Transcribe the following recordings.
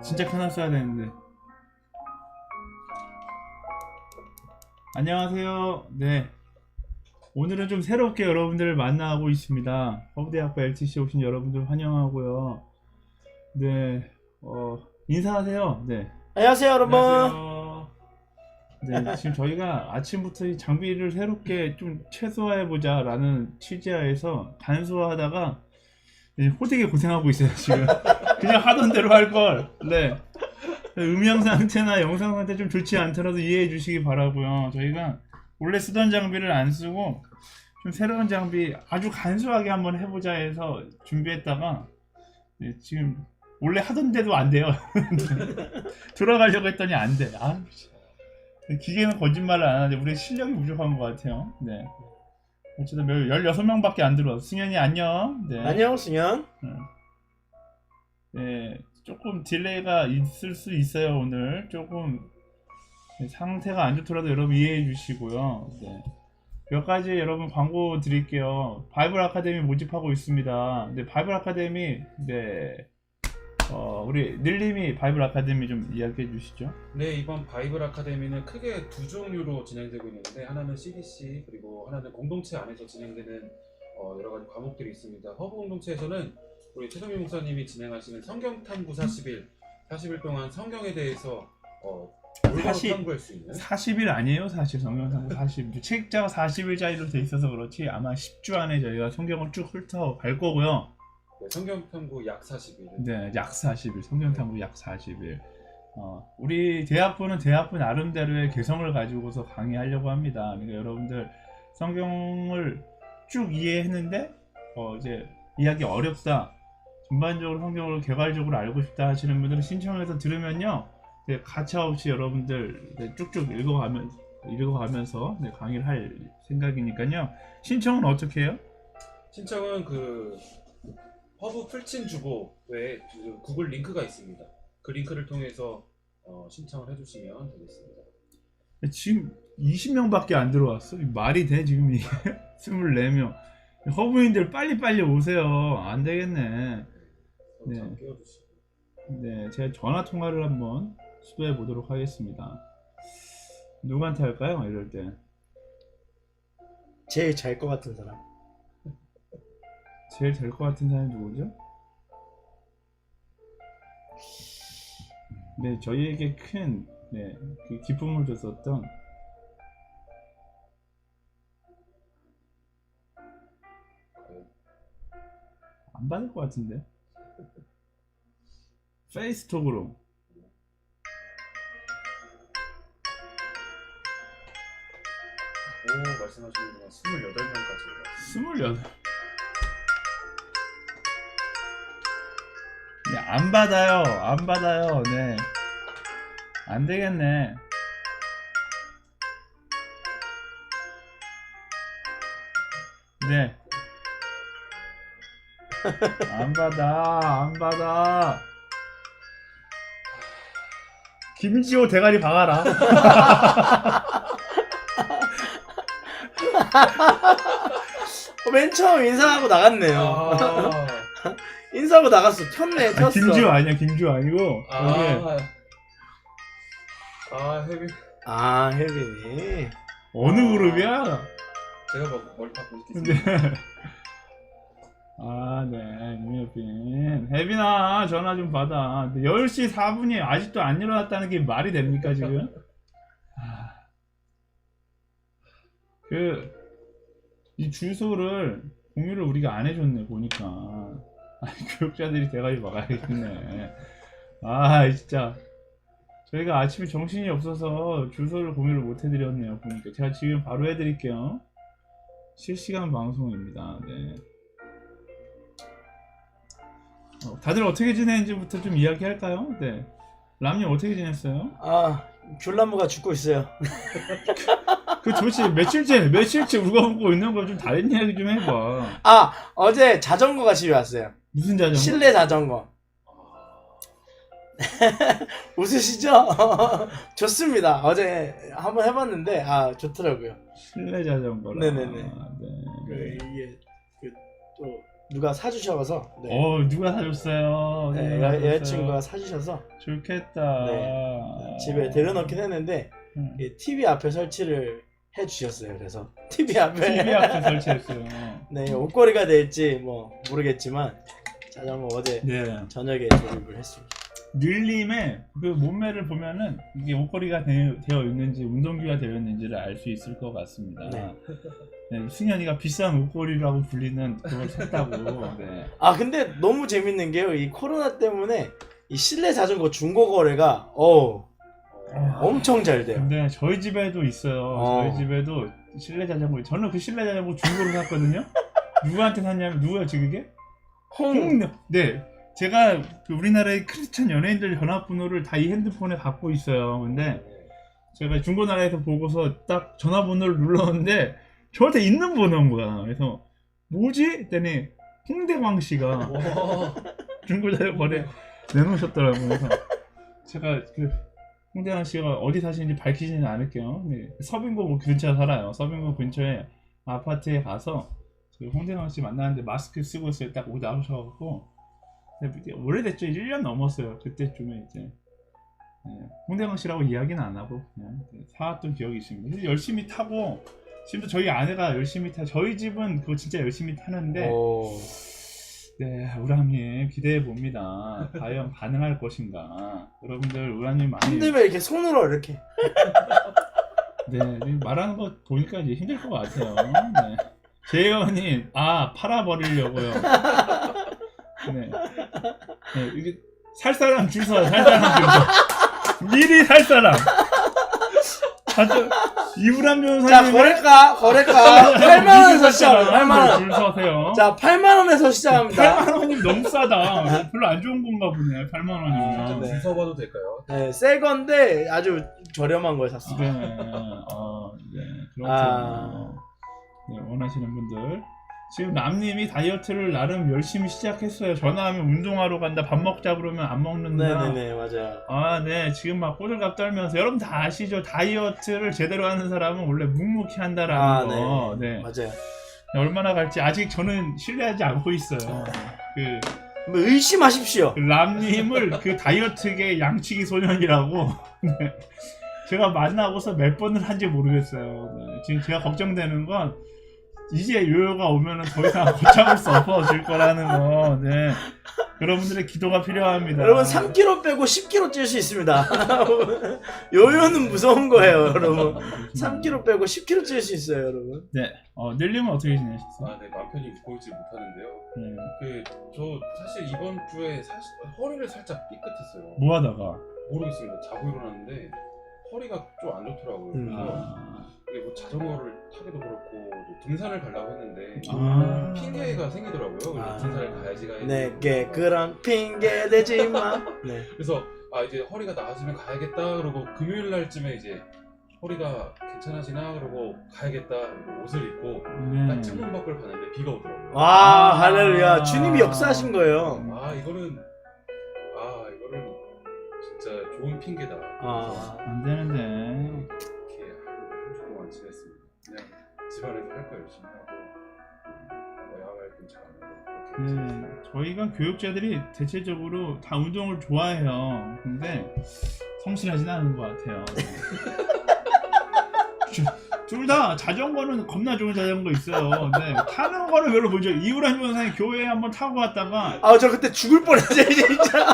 진짜 편안 써야 되는데. 안녕하세요. 네. 오늘은 좀 새롭게 여러분들을 만나고 있습니다. 허브대학교 LTC 오신 여러분들 환영하고요. 네. 인사하세요. 네. 안녕하세요, 여러분. 안녕하세요. 네, 지금 저희가 아침부터 이 장비를 새롭게 좀 최소화해보자 라는 취지하에서 간소화하다가 호되게 고생하고 있어요, 지금. 그냥 하던 대로 할걸. 네. 음향 상태나 영상 상태 좀 좋지 않더라도 이해해 주시기 바라고요. 저희가 원래 쓰던 장비를 안 쓰고 좀 새로운 장비 아주 간소하게 한번 해보자 해서 준비했다가 네, 지금 원래 하던 데도 안 돼요. 들어가려고 했더니 안 돼. 기계는 거짓말을 안 하는데 우리 실력이 부족한 것 같아요. 네. 어쨌든 16명밖에 안 들어왔어. 승현이 안녕. 네. 안녕, 승현. 네. 조금 딜레이가 있을 수 있어요. 오늘 조금 상태가 안 좋더라도 여러분 이해해 주시고요. 네. 몇 가지 여러분 광고 드릴게요. 바이블 아카데미 모집하고 있습니다. 네, 바이블 아카데미 우리 늘님이 바이블 아카데미 좀 이야기해 주시죠. 네, 이번 바이블 아카데미는 크게 두 종류로 진행되고 있는데 하나는 CDC 그리고 하나는 공동체 안에서 진행되는 여러 가지 과목들이 있습니다. 허브 공동체에서는 우리 최성민 목사님이 진행하시는 성경 탐구 40일 동안 성경에 대해서 올바로 탐구할 수 있는 40일 아니에요? 사실 성경 탐구 40일 책자가 40일짜리로 돼 있어서 그렇지 아마 10주 안에 저희가 성경을 쭉 훑어갈 거고요. 네, 성경 탐구 약 40일. 네, 약 40일. 성경 탐구 약 40일. 우리 대학부는 대학부 나름대로의 개성을 가지고서 강의하려고 합니다. 그러니까 여러분들 성경을 쭉 이해했는데 이제 이해하기 어렵다. 전반적으로 성경을 개괄적으로 알고 싶다 하시는 분들은 신청해서 들으면요. 네, 가차없이 여러분들 쭉쭉 읽어가면서 네, 강의를 할 생각이니까요. 신청은 어떻게 해요? 신청은 그 허브 풀친 주보에 그 구글 링크가 있습니다. 그 링크를 통해서 신청을 해주시면 되겠습니다. 지금 20명밖에 안 들어왔어? 말이 돼 지금 이게? 24명. 허브인들 빨리빨리 오세요. 안 되겠네. 네. 네, 제가 전화 통화를 한번 시도해 보도록 하겠습니다. 누구한테 할까요? 이럴 때. 제일 잘 것 같은 사람. 제일 될 것 같은 사람이 누구죠? 네, 저희에게 큰 그 기쁨을 줬었던 안 받을 것 같은데. 페이스톡으로. 말씀하시는 동안 28명까지 28. 네, 안 받아요. 네. 안 되겠네. 네. 안 받아. 김지호 대가리 박아라. 맨 처음 인사하고 나갔네요. 인사하고 나갔어. 튀었네. 김지호 아니야. 김지호 아니고. 혜빈. 혜빈이. 어느 그룹이야? 제가 머리 닦고 있겠습니다. 네. 혜빈아, 전화 좀 받아. 10시 4분이 아직도 안 일어났다는 게 말이 됩니까, 지금? 이 주소를 공유를 우리가 안 해줬네, 보니까. 교육자들이 대가리 막아야겠네. 진짜. 저희가 아침에 정신이 없어서 주소를 공유를 못 해드렸네요, 보니까. 제가 지금 바로 해드릴게요. 실시간 방송입니다. 네. 다들 어떻게 지내는지부터 좀 이야기할까요? 네. 람님 어떻게 지냈어요? 귤나무가 죽고 있어요. 그 좋지. 며칠째 울고불고 있는 거 좀 다른 이야기 좀 해봐. 어제 자전거가 집에 왔어요. 무슨 자전거? 실내 자전거. 웃으시죠? 좋습니다. 어제 한번 해봤는데 좋더라고요. 실내 자전거라. 네네네. 네. 이게 또 누가 사주셔서 네. 누가 사줬어요? 네, 누가 사줬어요? 여자친구가 사주셔서 좋겠다. 집에 데려넣긴 했는데 이 TV 앞에 설치를 해주셨어요. 그래서 TV 앞에 설치했어요. 네, 옷걸이가 될지 뭐 모르겠지만 자전거 어제 네. 저녁에 조립을 했습니다. 늘림의 그 몸매를 보면은 이게 옷걸이가 되어 있는지 운동기가 되어 있는지를 알 수 있을 것 같습니다. 네. 네, 승현이가 비싼 옷걸이라고 불리는 그걸 샀다고. 네. 아 근데 너무 재밌는 게요. 이 코로나 때문에 이 실내 자전거 중고 거래가 엄청 잘 돼요. 근데 저희 집에도 있어요. 저희 집에도 실내 자전거. 저는 그 실내 자전거 중고로 샀거든요. 누구한테 샀냐면 누구야 지금 그게? 네. 제가 그 우리나라의 크리스찬 연예인들 전화번호를 다 이 핸드폰에 갖고 있어요. 근데 제가 중고나라에서 보고서 딱 전화번호를 눌렀는데 저한테 있는 번호인 거야. 그래서 뭐지? 했더니 홍대광 씨가 중고자료 거래 내놓으셨더라고요. 그래서 제가 그 홍대광 씨가 어디 사시는지 밝히지는 않을게요. 네. 서빙고 근처에 살아요. 서빙고 근처에 아파트에 가서 그 홍대광 씨 만나는데 마스크 쓰고 있어요. 딱 오다 나오셔갖고 오래됐죠. 1년 넘었어요. 그때쯤에 이제 홍대광 씨라고 이야기는 안 하고 그냥 사왔던 기억이 있습니다. 그래서 열심히 타고 지금도 저희 아내가 열심히 저희 집은 그거 진짜 열심히 타는데 네, 우람님 기대해 봅니다. 과연 가능할 것인가? 여러분들 우람님 많이 힘들면 이렇게 손으로 이렇게 네, 말하는 거 보니까 이제 힘들 것 같아요. 네. 재현이 팔아버리려고요. 네. 네, 이게 살 사람 줄 서, 살 사람 줄 서. 미리 살 사람. 이우람 변호사님. 자, 거래가 8만원에서 시작합니다. 8만원. 줄 서세요. 자, 8만원에서 시작합니다. 8만원이면 너무 싸다. 별로 안 좋은 건가 보네. 8만원이면. 네. 줄 서봐도 될까요? 네, 새 건데 아주 저렴한 걸 샀습니다. 네, 그렇군요. 네, 원하시는 분들. 지금 남님이 다이어트를 나름 열심히 시작했어요. 전화하면 운동하러 간다, 밥 먹자 그러면 안 먹는다. 네네네, 맞아요. 네, 지금 막 호들갑 떨면서 여러분 다 아시죠? 다이어트를 제대로 하는 사람은 원래 묵묵히 한다라는 거. 네. 맞아요. 얼마나 갈지 아직 저는 신뢰하지 않고 있어요. 뭐 의심하십시오. 그 람님을 그 다이어트계 양치기 소년이라고. 네. 제가 만나고서 몇 번을 한지 모르겠어요. 네. 지금 제가 걱정되는 건 이제 요요가 오면은 더 이상 걷잡을 수 없어질 거라는 거. 네. 여러분들의 기도가 필요합니다. 여러분 3kg 빼고 10kg 찔 수 있습니다. 요요는 무서운 거예요, 여러분. 3kg 빼고 10kg 찔 수 있어요, 여러분. 네. 늘림은 어떻게 지내셨어요? 네, 마음 편히 웃고 있지 못하는데요. 저 사실 이번 주에 허리를 살짝 삐끗했어요. 뭐 하다가? 모르겠습니다. 자고 일어났는데 허리가 좀 안 좋더라고요. 그래서 이게 뭐 자전거를 타기도 그렇고 또 등산을 가려고 했는데 핑계가 생기더라고요. 그래서 등산을 가야지가 내게 그런 핑계 대지 마. 네. 그래서 이제 허리가 나아지면 가야겠다. 그러고 금요일 날쯤에 이제 허리가 괜찮아지나 그러고 가야겠다. 그러고 옷을 입고 딱 창문 밖을 봤는데 비가 오더라고요. 와, 할렐루야. 주님이 역사하신 거예요. 이거는 진짜 좋은 핑계다. 안 되는데. 이렇게 한 주 동안 지냈습니다. 그냥 집안에서 할 거 열심히 하고 야외 근처 가고 저희가 교육자들이 대체적으로 다 운동을 좋아해요. 근데 성실하진 않은 것 같아요. 둘 다 자전거는 겁나 좋은 자전거 있어요. 근데 타는 거는 별로 보죠. 이우란 변호사님 교회에 한번 타고 갔다가 저 그때 죽을 뻔했어요, 진짜.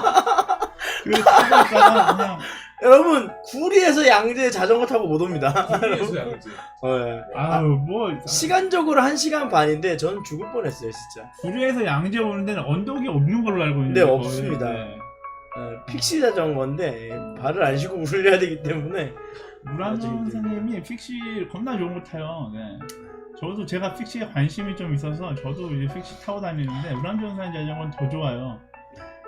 교회 타고 갔다가 그냥 여러분, 구리에서 양재 자전거 타고 못 옵니다. 구리에서 양재. 네. 시간적으로 1시간 반인데 저는 죽을 뻔했어요, 진짜. 구리에서 양재 오는 데는 언덕이 없는 걸로 알고 있는데. 네, 없습니다. 픽시 자전거인데 발을 안 씻고 울려야 되기 때문에. 우란 선생님이 픽시 겁나 좋은 거 타요. 네. 저도 제가 픽시에 관심이 좀 있어서 저도 이제 픽시 타고 다니는데 우란 변호사님 자전거는 더 좋아요.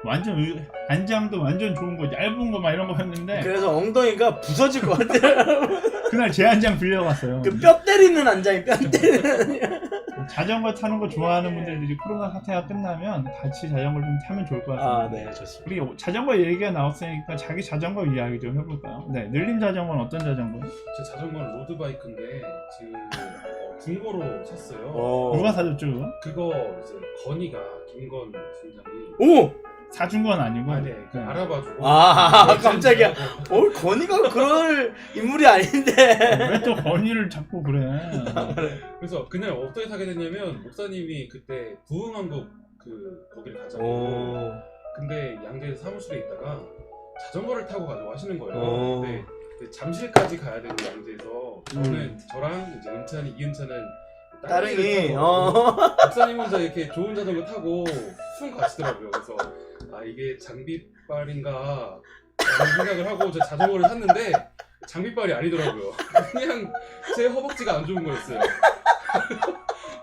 완전 안장도 완전 좋은 거, 얇은 거 막 이런 거 했는데 그래서 엉덩이가 부서질 것 같아요. 그날 제 안장 빌려갔어요. 그 뼈 때리는 안장이 뼈 때리는. 자전거 타는 거 좋아하는 분들 이제 코로나 사태가 끝나면 같이 자전거를 좀 타면 좋을 것 같습니다. 네, 좋습니다. 우리 자전거 얘기가 나왔으니까 자기 자전거 이야기 좀 해볼까요? 네, 늘림 자전거는 어떤 자전거예요? 제 자전거는 로드바이크인데 지금 중고로 샀어요. 누가 사줬죠 그거? 그거 이제 건이가 김건 팀장이 오! 사준 건 아니고. 아니 그 네. 알아봐주고 깜짝이야. 건이가 그럴 인물이 아닌데. 왜 또 건의를 자꾸 그래? 그래서 그날 어떻게 사게 됐냐면 목사님이 그때 부흥한국 거기를 가자고. 오. 근데 양재 사무실에 있다가 자전거를 타고 가자고 하시는 거예요. 오. 근데 그 잠실까지 가야 되는 양재에서 저는 저랑 이제 은찬이 이은찬은 따릉이. 목사님 혼자 이렇게 좋은 자전거 타고 쭉 가시더라고요. 그래서 아 이게 장비빨인가 라는 생각을 하고 저 자전거를 샀는데 장비빨이 아니더라고요. 그냥 제 허벅지가 안 좋은 거였어요.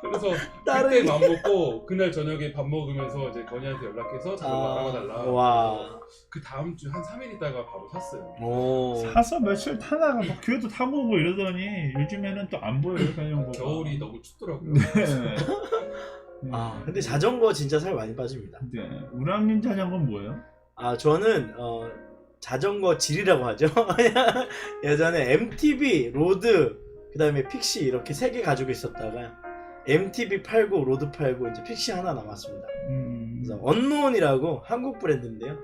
그래서 그때 맘 먹고 그날 저녁에 밥 먹으면서 이제 건이한테 연락해서 자전거 알아봐달라. 와. 그 다음 주 한 3일 있다가 바로 샀어요. 오. 사서 며칠 타다가 뭐 교회도 타고 오고 이러더니 요즘에는 또 안 보여요 자전거가. 겨울이 너무 춥더라고요. 네. 근데 자전거 진짜 살 많이 빠집니다. 네. 우랑님 자전거는 뭐예요? 저는 자전거 질이라고 하죠. 예전에 MTB, 로드, 그다음에 픽시 이렇게 3개 가지고 있었다가 MTB 팔고 로드 팔고 이제 픽시 하나 남았습니다. 그래서 언노운이라고 한국 브랜드인데요.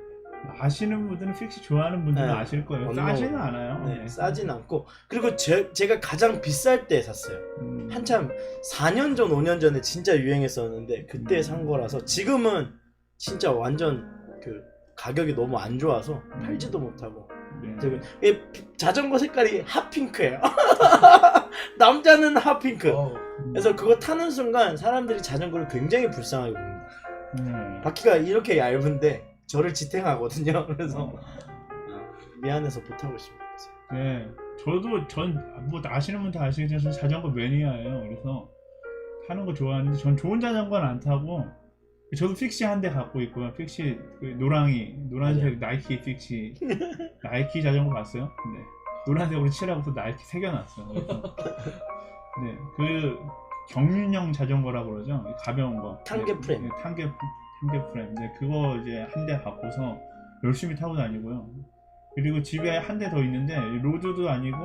아시는 분들은 픽시 좋아하는 분들은 네. 아실 거예요. 언노운. 싸지는 않아요. 네, 싸진 않고 그리고 제가 가장 비쌀 때 샀어요. 한참 4년 전, 5년 전에 진짜 유행했었는데 그때 산 거라서 지금은 진짜 완전 그 가격이 너무 안 좋아서 팔지도 못하고. 네. 이 자전거 색깔이 핫핑크예요. 남자는 핫핑크. 그래서 그거 타는 순간 사람들이 자전거를 굉장히 불쌍하게 봅니다. 바퀴가 이렇게 얇은데 저를 지탱하거든요. 그래서 미안해서 못 타고 있습니다. 네, 저도 뭐 아시는 분 다 아시겠지만 저는 자전거 매니아예요. 그래서 타는 거 좋아하는데 전 좋은 자전거는 안 타고 저도 픽시 한 대 갖고 있고요. 픽시 그 노란색 나이키 픽시 나이키 자전거 봤어요? 네, 노란색으로 칠하고서 나이키 새겨놨어요. 그래서 네, 그 경륜형 자전거라고 그러죠. 가벼운 거. 탄개 프레임. 네, 탄개 프레임. 네, 그거 이제 한 대 갖고서 열심히 타고 다니고요. 그리고 집에 한 대 더 있는데 로드도 아니고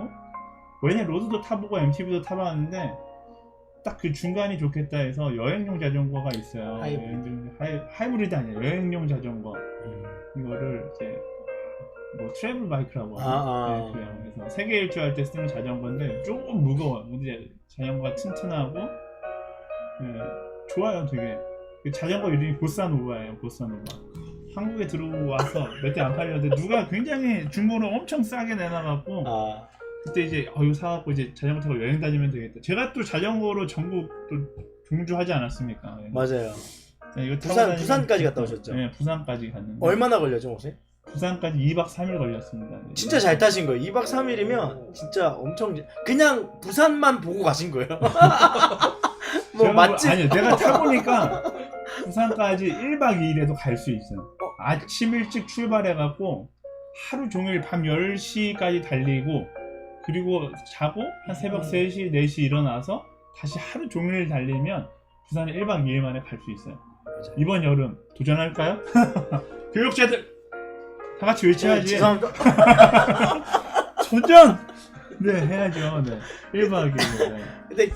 왜냐 로드도 타보고 MTB도 타봤는데 딱 그 중간이 좋겠다 해서 여행용 자전거가 있어요. 하이브리드 아니에요. 여행용 자전거. 이거를 이제 뭐 트래블 바이크라고 하죠. 네, 그래요. 그래서 세계 일주할 때 쓰는 자전거인데 조금 무거워요. 근데 자전거가 튼튼하고 네, 좋아요, 되게. 그 자전거 이름이 보사노바예요. 보사노바. 한국에 들어와서 몇 대 안 팔렸는데 누가 굉장히 중고로 엄청 싸게 내놔갖고 그때 이제 이거 사갖고 이제 자전거 타고 여행 다니면 되겠다. 제가 또 자전거로 전국 또 종주하지 않았습니까? 맞아요. 네, 이거 타고 부산까지 갔다 오셨죠? 네, 부산까지 갔는데. 얼마나 걸렸죠, 혹시? 부산까지 2박 3일 걸렸습니다. 네. 진짜 잘 타신 거예요. 2박 3일이면 진짜 엄청 그냥 부산만 보고 가신 거예요. 뭐 맛집 아니요, 내가 타보니까 부산까지 1박 2일에도 갈 수 있어요. 아침 일찍 출발해갖고 하루 종일 밤 10시까지 달리고 그리고 자고 한 새벽 3시, 4시 일어나서 다시 하루 종일 달리면 부산에 1박 2일 만에 갈 수 있어요. 맞아요. 이번 여름 도전할까요? 교육자들 다 같이 외쳐야지. 죄송합니다. 도전! 네, 해야죠. 네. 1박 2일. 네. 근데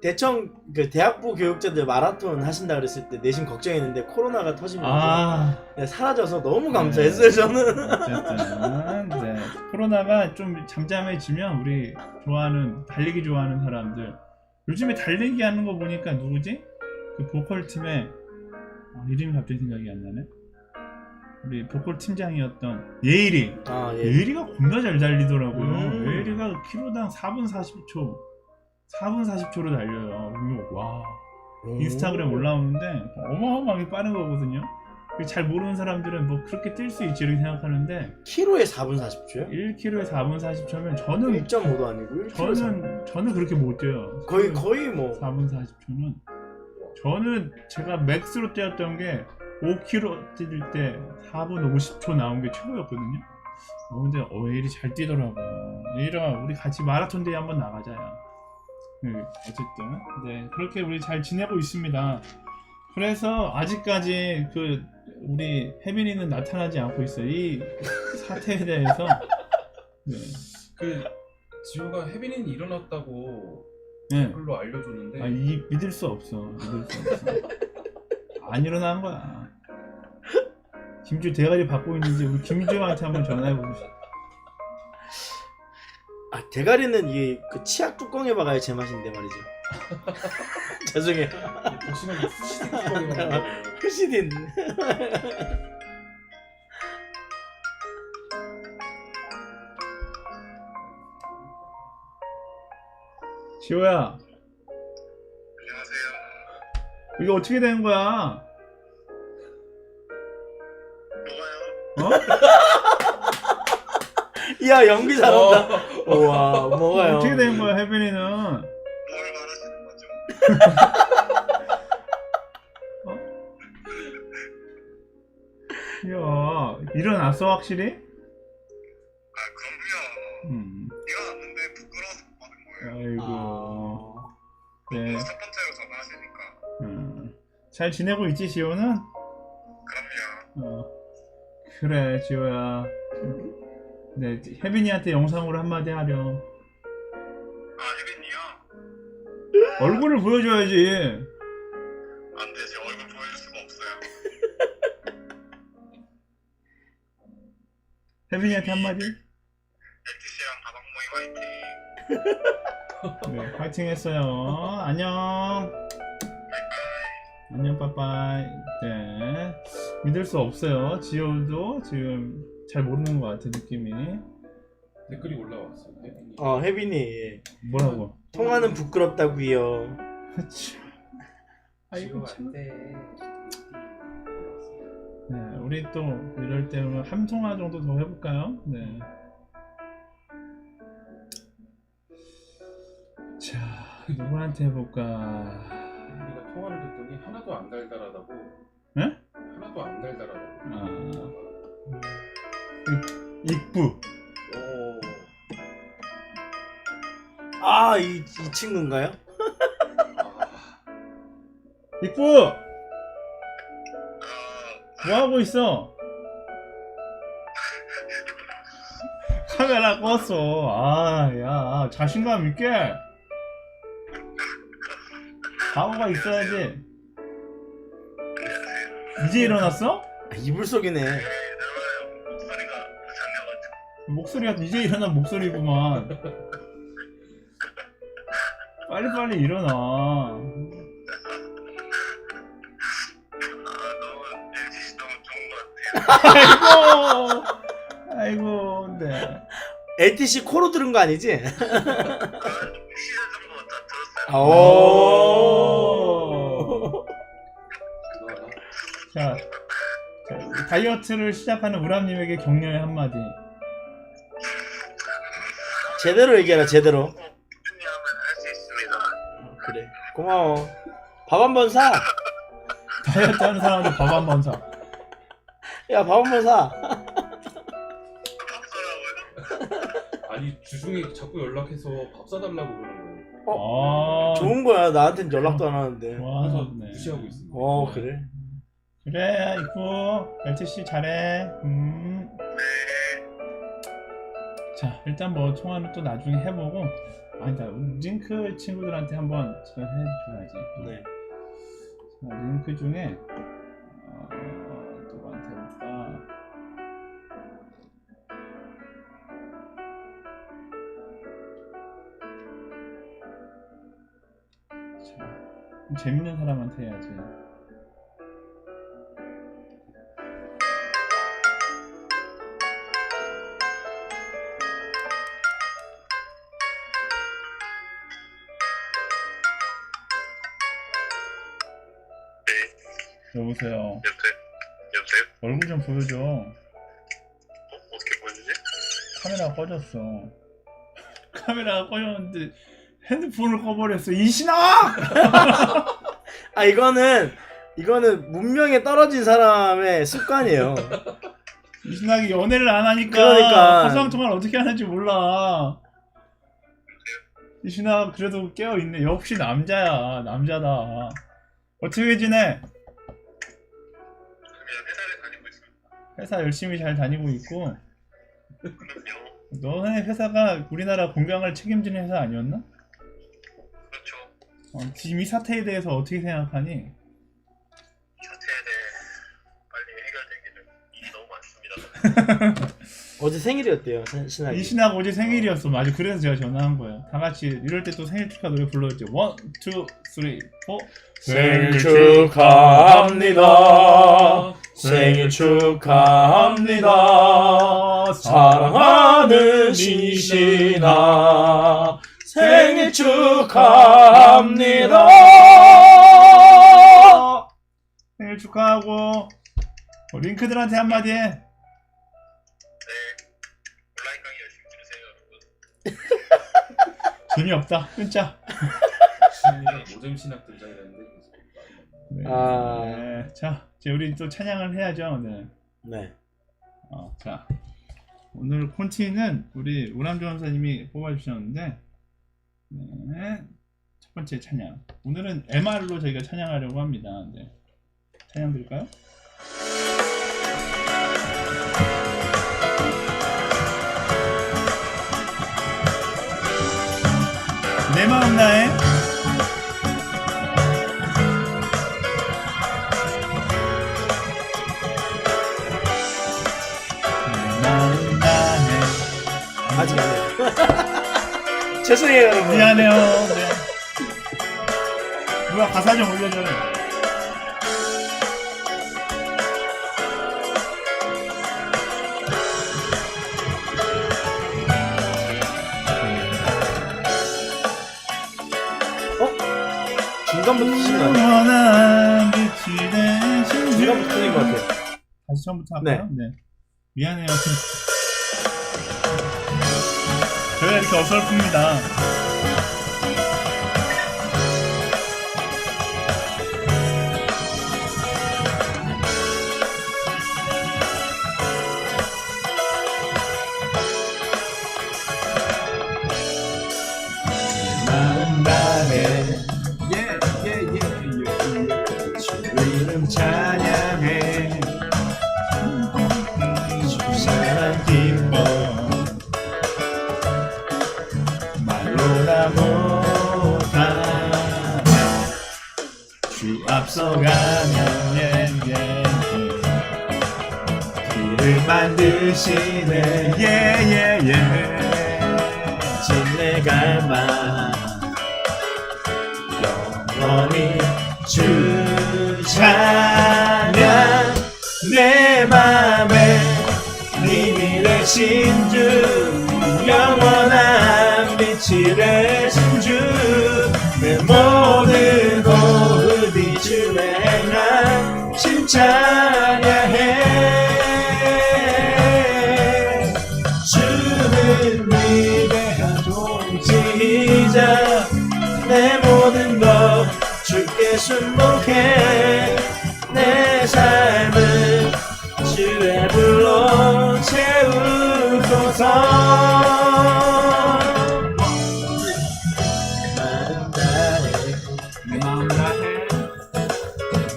대청 대학부 교육자들 마라톤 하신다 그랬을 때 내심 걱정했는데 코로나가 터지면서 사라져서 너무 감사했어요. 저는. 어쨌든 네. 코로나가 좀 잠잠해지면 우리 달리기 좋아하는 사람들 요즘에 달리기 하는 거 보니까 누구지? 그 보컬 팀에 이름이 갑자기 생각이 안 나네. 우리 보컬 팀장이었던 예일이. 예일이가 겁나 잘 달리더라고요. 예일이가 키로당 4분 40초로 달려요. 와. 인스타그램 올라오는데 어마어마하게 빠른 거거든요. 잘 모르는 사람들은 뭐 그렇게 뛸 수 있지 이렇게 생각하는데 키로에 4분 40초요? 1km에 4분 40초면 저는 1.5도 아니고 1km 저는 그렇게 못 뛰어요. 거의 뭐 4분 40초는 저는 제가 맥스로 뛰었던 게 5km 뛸 때 4분 50초 나온 게 최고였거든요. 근데 예일이 잘 뛰더라고요. 예일아 우리 같이 마라톤 대회 한번 나가자요. 네, 어쨌든 네 그렇게 우리 잘 지내고 있습니다. 그래서 아직까지 우리 혜빈이는 나타나지 않고 있어요. 이 사태에 대해서. 네. 지호가 혜빈이는 일어났다고 예. 댓글로 알려줬는데 믿을 수 없어. 안 일어나는 거야. 김주 대가리 받고 있는지 우리 김주한테 한번 전화해 보시죠. 아 대가리는 이게 그 치약 뚜껑에 박아야 제맛인데 말이죠. 죄송해요. 보시면 후시딘 뚜껑이 나와요. 후시딘. 지호야, 안녕하세요. 이게 어떻게 되는 거야? 뭐가요? 어? 야 연기 잘한다. 우와 뭐가요? 어떻게 되는 거야, 혜빈이는? 뭘 말하시는 거죠? 야, 일어났어 확실히? 아 그럼요. 일어났는데 부끄러워서 못 받은 거예요. 아이고. 아, 네. 첫 번째로 전화하시니까. 잘 지내고 있지, 지호는? 그럼요. 그래, 지호야. 네, 혜빈이한테 영상으로 한마디 하렴. 아 혜빈이요? 얼굴을 보여줘야지. 안 돼, 제 얼굴 보여줄 수가 없어요. 혜빈이한테 한마디? LTC랑 가방 모임 화이팅. 네, 파이팅 했어요. 안녕. 안녕, 빠빠이. 네. 믿을 수 없어요. 지호도 지금 잘 모르는 것 같아, 느낌이. 댓글이 올라왔어요. 혜빈이. 혜빈이 뭐라고? 통화는 부끄럽다고요. 아이고, 참. 돼. 네, 우리 또 이럴 때 한 통화 정도 더 해볼까요? 네. 자, 누구한테 해볼까? 우리가 통화를 듣더니 하나도 안 달달하다고. 네? 하나도 안 달달하다고. 아, 익부. 아이 친구인가요? 익부! 어, 뭐 하고 있어? 카메라 껐어. 아, 야, 자신감 있게. 각오가 있어야지. 이제 일어났어? 이불 속이네. 네, 내가요. 목소리가 작냐가지고. 목소리가 이제 일어난 목소리구만. 빨리빨리 일어나. 아 너무 LTC 너무 좋은 것 같아요. 아이고, 네. LTC 코로 들은 거 아니지? 시즌 정도 다 들었어요. 오. 그거나. 자, 다이어트를 시작하는 우람님에게 격려의 한마디. 제대로 얘기해라 제대로. 꾸준히 하면 할 수 있습니다. 그래 고마워. 밥 한 번 사. 다이어트 하는 사람한테 밥 한 번 사. 야 밥 한 번 사. 밥서라고요? 아니 주중에 자꾸 연락해서 밥 사달라고 그러는 거예요. 아, 좋은 거야. 나한텐 연락도 안 하는데. 그래서 와, 네. 무시하고 있습니다. 그래. 그래, 이쁘. LTC 잘해. 자, 일단 뭐 통화는 또 나중에 해보고. 아니다, 링크 친구들한테 한번 해줘야지. 네. 자, 링크 중에 누구한테 해볼까? 자, 재밌는 사람한테 해야지. 여보세요. 여보세요? 얼굴 좀 보여줘. 어떻게 보여주지? 카메라가 꺼졌어. 카메라가 꺼졌는데 핸드폰을 꺼버렸어. 이신아! 아 이거는 문명에 떨어진 사람의 습관이에요. 이신아가 연애를 안 하니까 그러니까. 화상통화를 어떻게 하는지 몰라. 이신아 그래도 깨어있네. 역시 남자야. 남자다. 어떻게 지내? 그냥 회사를 다니고 있습니다. 회사 열심히 잘 다니고 있고. 그럼요. 너네 회사가 우리나라 공장을 책임지는 회사 아니었나? 그렇죠. 지금 이 사태에 대해서 어떻게 생각하니? 이 사태에 대해 빨리 해결되기를 일이 너무 많습니다. 어제 생일이었대요, 신학이. 이 신학 어제 생일이었어. 맞아. 그래서 제가 전화한 거예요. 다 같이 이럴 때 또 생일 축하 노래 불러줬죠. 1, 2, 3, 4. 생일 축하합니다. 생일 축하합니다. 사랑하는 이신아. 생일 축하합니다. 생일 축하하고 링크들한테 한마디 해. 네, 온라인 강의 열심히 들으세요, 여러분. 재미없다. 끊자. 신이랑 모점 신학 등장이라는데 네. 아. 네. 자, 이제 우리 또 찬양을 해야죠. 네. 네. 자, 오늘 콘티는 우리 우람 전사님이 뽑아주셨는데, 네. 첫 번째 찬양. 오늘은 MR로 저희가 찬양하려고 합니다. 네. 찬양 드릴까요? 내 마음 나의 아직 안 해요. 죄송해요, 여러분. 미안해요. 네. 누가 가사 좀 올려줘요. 중간부터 치신 거 아니에요? 영원한 빛이 되신 중간부터 틀린 것 같아요. 다시 처음부터 할까요? 네. 미안해요. 저희가 이렇게 어설픕니다. 주님 찬양해 주사랑 기뻐 말로나 못하네 주 앞서가면 길을 만드시네 진내갈 만 영원히 주 찬양 내 맘에 님이 되신 주 영원한 빛이 되신 주 내 모든 오후디 주의 행한 칭찬야해 주는 위대한 통치자 내 모든 것 주께 순복해 내 삶을 주의 불로 채우소서 내 마음 다해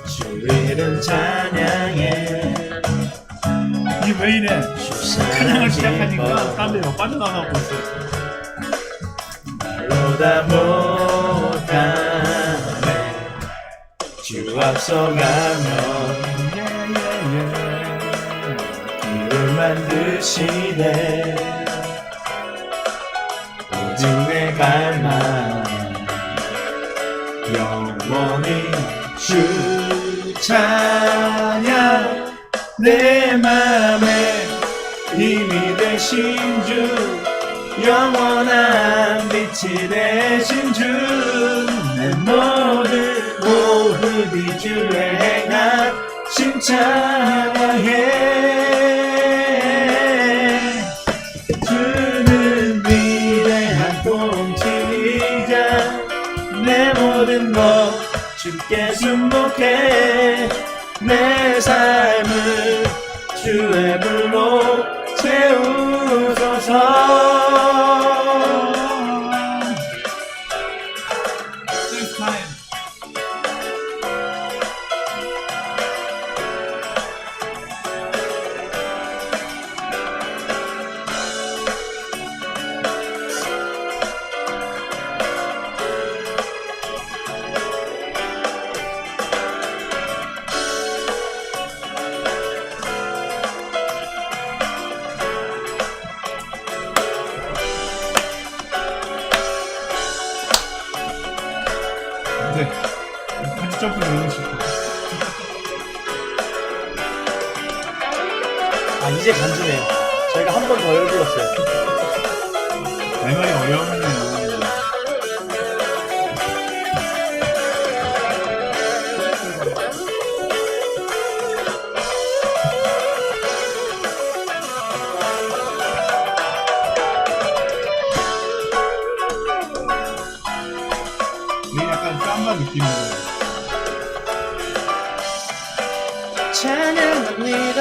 주 이름 찬양해 이게 왜 이래 찬양을 시작하니까 사람들이 막 빠져나가고 있어 말로다 못하네 주 앞서가면 길을 만드시네 오직 내 갈망 영원히 주 찬양 내 맘에 힘이 되신 주 영원한 빛이 되신 주 내 모든 오후디 주의 행한 칭찬하해 주는 위대한 통치자 내 모든 것 주께 순복해 내 삶을 주의 불로 채우소서 This time. 이제 간지네요. 저희가 한 번 더 열불었어요. 내 말이 어려웠네요. 이게 약간 쌈바 느낌으로. 찬양합니다.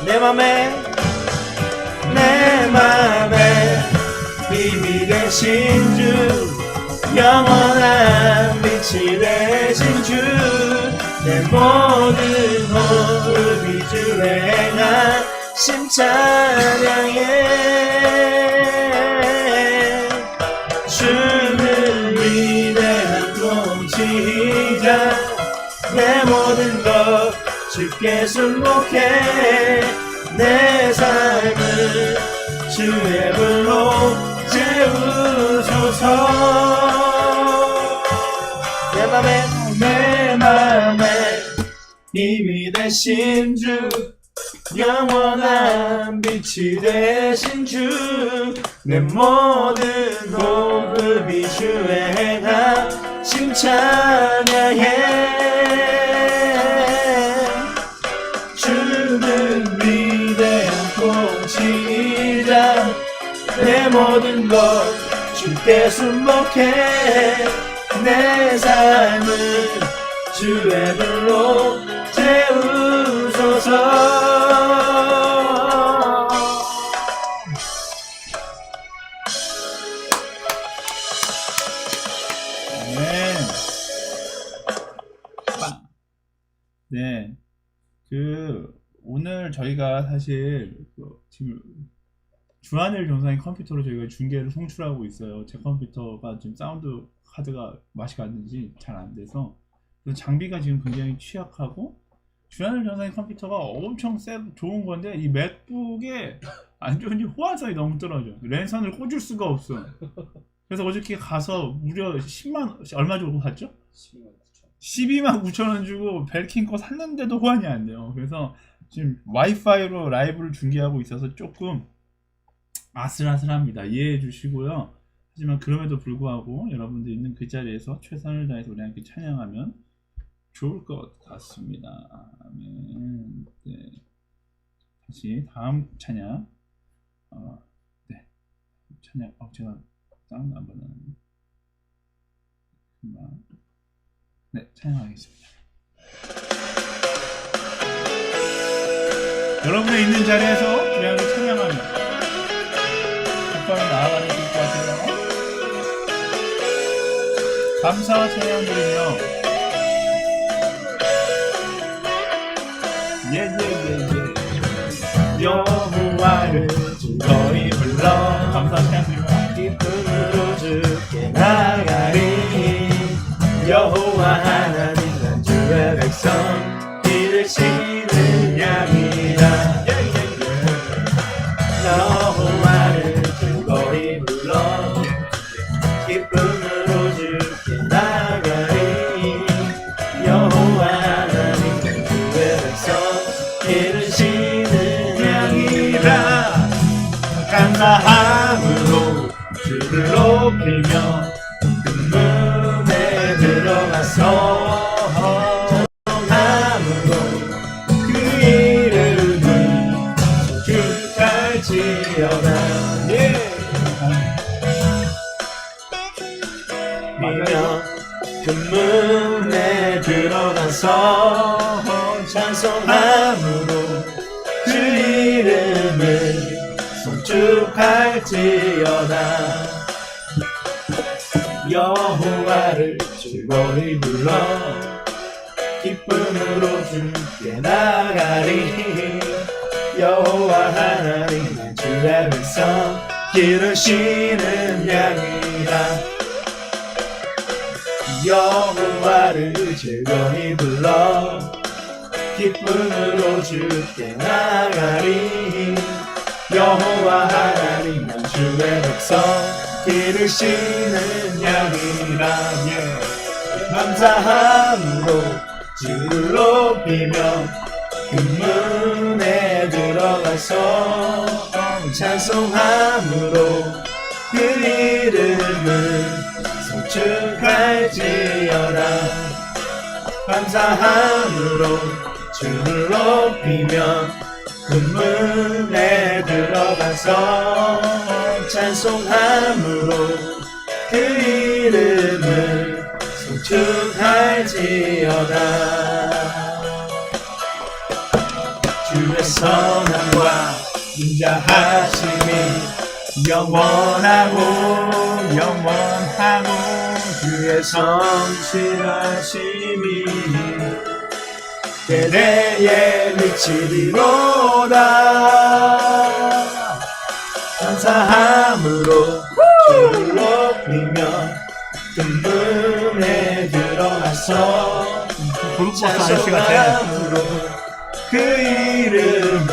내 맘에 힘이 되신 주, 영원한 빛이 되신 주, 내 모든 호흡이 주의 행하심 찬양해. 주는 위대한 통치자, 내 모든 것 주께 순복해. 내 삶을 주의 불로 채우소서. 내 맘에 힘이 되신 주, 영원한 빛이 되신 주, 내 모든 호흡이 주의 행하심 찬양해. 주는 위대한 통치자, 내 모든 것 주께 순복해. 내 삶을 주의 불로 채우소서. 네. 오늘 저희가 사실 지금 주한일 전사의 컴퓨터로 저희가 중계를 송출하고 있어요. 제 컴퓨터가 지금 사운드 카드가 맛이 갔는지 잘 안 돼서, 그래서 장비가 지금 굉장히 취약하고, 주한일 전사의 컴퓨터가 엄청 좋은 건데 이 맥북에 안 좋은지 호환성이 너무 떨어져. 랜선을 꽂을 수가 없어. 그래서 어저께 가서 무려 10만 얼마 주고 샀죠? 12만 9천 원 주고 벨킨 거 샀는데도 호환이 안 돼요. 그래서 지금 와이파이로 라이브를 중계하고 있어서 조금 아슬아슬합니다. 이해해 주시고요. 하지만 그럼에도 불구하고 여러분들 있는 그 자리에서 최선을 다해서 우리 함께 찬양하면 좋을 것 같습니다. 아멘. 네. 다시 다음 찬양. 네. 찬양. 제가 사운드 안 받았는데. 금방. 네, 찬양하겠습니다. 여러분의 있는 자리에서 주님을 찬양하며 국방에 나아가는 기뻐하세요. 감사와 찬양 드리며 여호와를 즐거이 불러 감사 찬양 드리며 기쁨으로 주께 나가리. 여호와 하나님 난 주의 백성 기르시는 양이라. 여호와를 즐거이 불러 기쁨으로 주께 나가리. 여호와 하나님 난 주의 백성 기르시는 양이라. 감사함으로 주를 높이며 전함으로 그 이름을 축할지어다. 미며 금문에 들어가서 찬송함으로 그 이름을 송축할지어다. 여호와를 즐거이 불러 기쁨으로 주께 나가리. 여호와 하나님 난 주의 백성 기르시는 양이라. 여호와를 즐거이 불러 기쁨으로 주께 나가리. 여호와 하나님 난 주의 백성 기르시는 양이라. 감사함으로 높이며 그 문에 들어가서 찬송함으로 그 이름을 송축할지어다. 감사함으로 주를 높이며 그 문에 들어가서 찬송함으로 그 이름을 송축할지어다. 주의 선함과 인자하심이 영원하고 주의 성실하심이 대대에 미치리로다. 감사함으로 주를 높이며 그 문에 들어가서 찬송함으로 그 이름을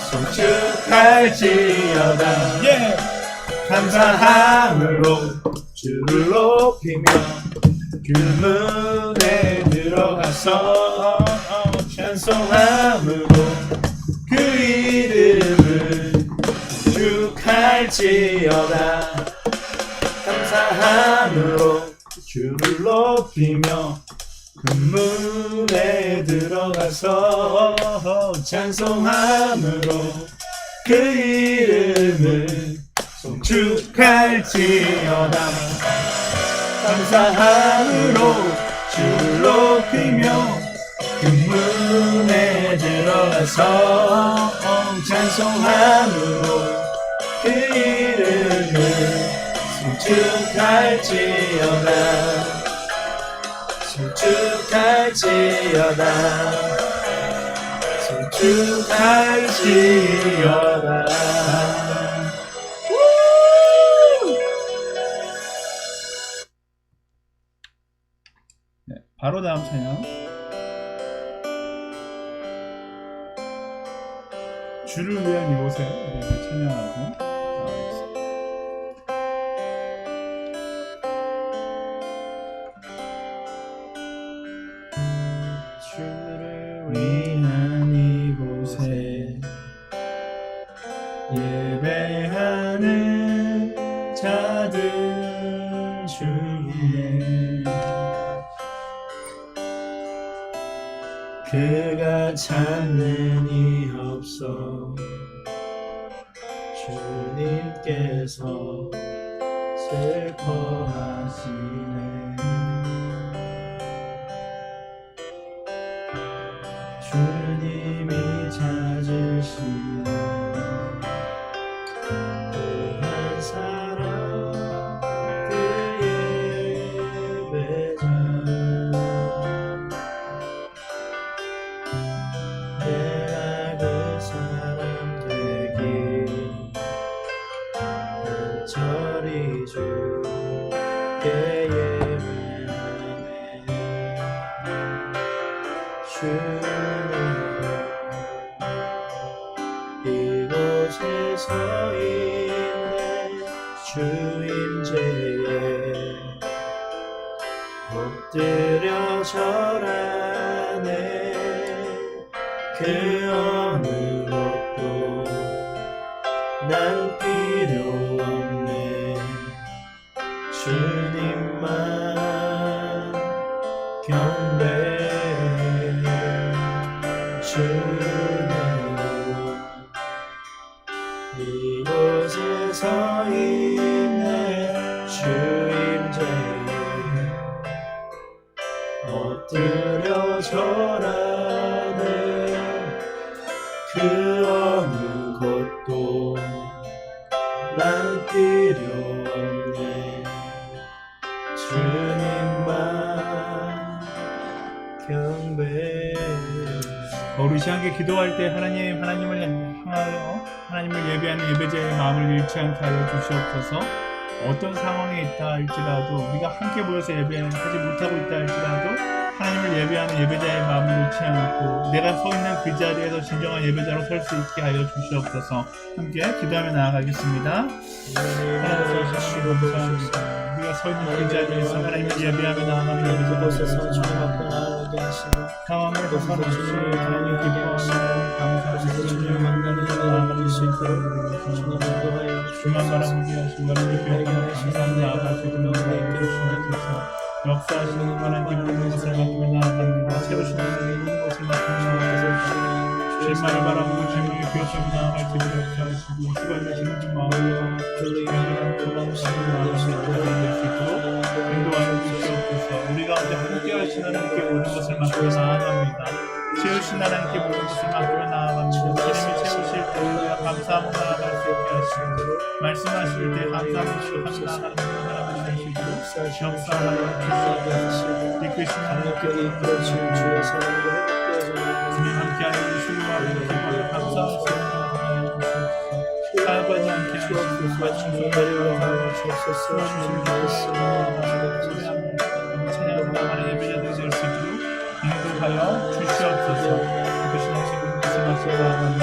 송축할지어다. 감사함으로 주를 높이며 그 문에 들어가서 찬송함으로 그 이름을 축할지어다. 감사함으로 주를 높이며 그 문에 들어가서 찬송함으로 그 이름을 송축할지어다. 감사함으로 주를 높이며 그 문에 들어가서 찬송함으로 그 이름을 송축할지어다. 송축할지어다. 송축할지어다. 네, 바로 다음 찬양. 주를 위한 이곳에 이렇게 찬양하고 나가겠습니다. 주를 위한 이곳에 예배하는 자들 중에 그가 찾는 이 없어 주님께서 슬퍼하시네. 주님이 찾으시는 그 한 사람 그 예배자. 내가 그 사람 되길 간절히 주께 예배하네. 주는 이곳에 서 있네. 주 임재에 엎드려 절하네. 그 어느 것도 난 필요 없네. 주님만 경배해. 주는 이곳에 서 있네. 주 임재에 엎드려 절하네. 그 어느 것도 난 필요 없네. 주님만 경배해. 우리 함께 기도할 때 하나님을 향하여 하나님을 예배하는 예배자의 마음을 잃지 않게 하여 주시옵소서. 어떤 상황에 있다 할지라도 우리가 함께 모여서 예배하지 못하고 있다 할지라도 하나님을 예배하는 예배자의 마음을 놓지 않고 내가 서 있는 그 자리에서 진정한 예배자로 설 수 있게 하여 주시옵소서. 함께 기도하며 나아가겠습니다. 하나님 주시고 감사합니다. 우리가 서 있는 그 자리에서 하나님을 예배하며 나아가는 예배자로 이곳에서 주님 앞에 나아가게 하시고 상황에 상관없이 하나님 기뻐하며 감사하시고 주님을 만나는 나아가는 수 있도록 주만 바라보게 하시고 하나님 기뻐하며 감사하며 나아갈 수 있도록 주시옵소서. 역사하시는 하나님 모든 것을 맡기며 나아갑니다. 채우시는 하나님 모든 것을 맡기며 나아가소서. 주님만을 바라보고 주님을 기억하며 나아갈 수 있도록 역사하시고 수고를 하시는 주 마음과 주님을 돌아오시는 나아가는 될수 있도록 인도하여 주시옵소서. 우리 가운데 함께 하신 하나님께 모든 것을 맡기며 나아갑니다. 채우신 하나님께 모든 것을 맡기며 나아갑니다. 주님이 채우실 때 우리가 감사하고 나아갈 수 있게 하시고 말씀하실 때 감사하고 기억하며 나아가는 사람을 되시고 역사하여 주시옵소서. 이끄신 하나님께 이끌어주신 주의 사랑으로 회복되어서 주님 함께하여 주시고 기뻐하며 감사하시고 사역하지 않게 하시고 맞춤 배려하여 주옵소서. 주님 말씀 찬양하고 나가는 예배자들이 될 수 있도록 인도하여 주시옵소서. 이끄신 하나님께 말씀하시고 나아가는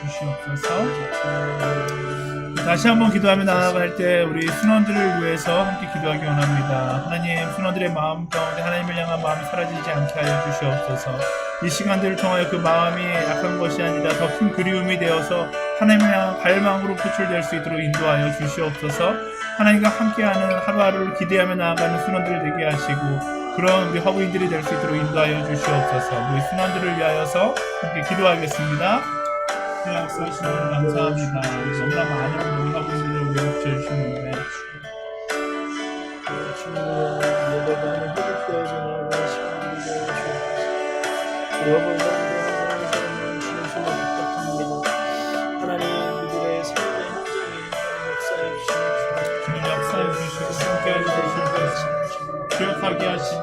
주시옵소서. 다시 한번 기도하며 나아갈 때 우리 순원들을 위해서 함께 기도하기 원합니다. 하나님, 순원들의 마음 가운데 하나님을 향한 마음이 사라지지 않게 하여 주시옵소서. 이 시간들을 통하여 그 마음이 약한 것이 아니라 더 큰 그리움이 되어서 하나님을 향한 갈망으로 표출될 수 있도록 인도하여 주시옵소서. 하나님과 함께하는 하루하루를 기대하며 나아가는 순원들 되게 하시고 그런 우리 화부인들이 될 수 있도록 인도하여 주시옵소서. 우리 순원들을 위하여서 함께 기도하겠습니다. 역사하시는 감사합니다. 너무나 많은 우리 화부인들을 위해 주시는데 예배관에 회복되어져 나아가는 시간이 되어 주옵소서. 여러분 주님을 부탁합니다. 하나님 우리들의 삶의 현장에 하나님 역사해 주시옵소서. 주님 역사해 주시고 함께하여 주시옵소서. 기억하게 하시고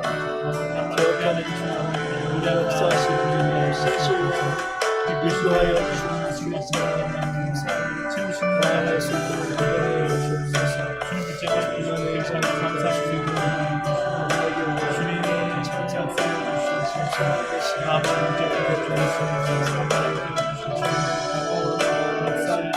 기억하는 주 우리 역사하시는 주님의 실실과 인도하여 주시옵소서. 채우시는 나아갈 수 있도록 인도하여 주시옵소서. 주님 붙잡아 주시옵소서. 감사할 수 있도록 주님이 참 역사해 주시옵소서. 아버지 붙잡아 주시옵소서. 역사해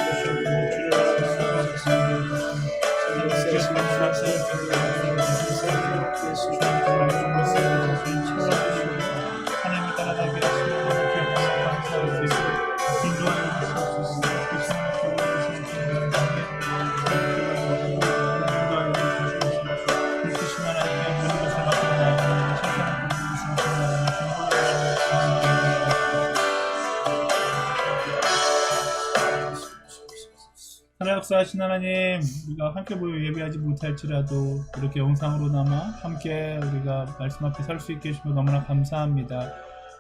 주시옵소서. 주를 하나님을 따라가게 하시고 감사할 수 있도록 인도하여 주시옵소서. 하나 역사하신 하나님, 우리가 함께 모여 예배하지 못할지라도 이렇게 영상으로나마 함께 우리가 말씀 앞에 설 수 있게 해주시면 너무나 감사합니다.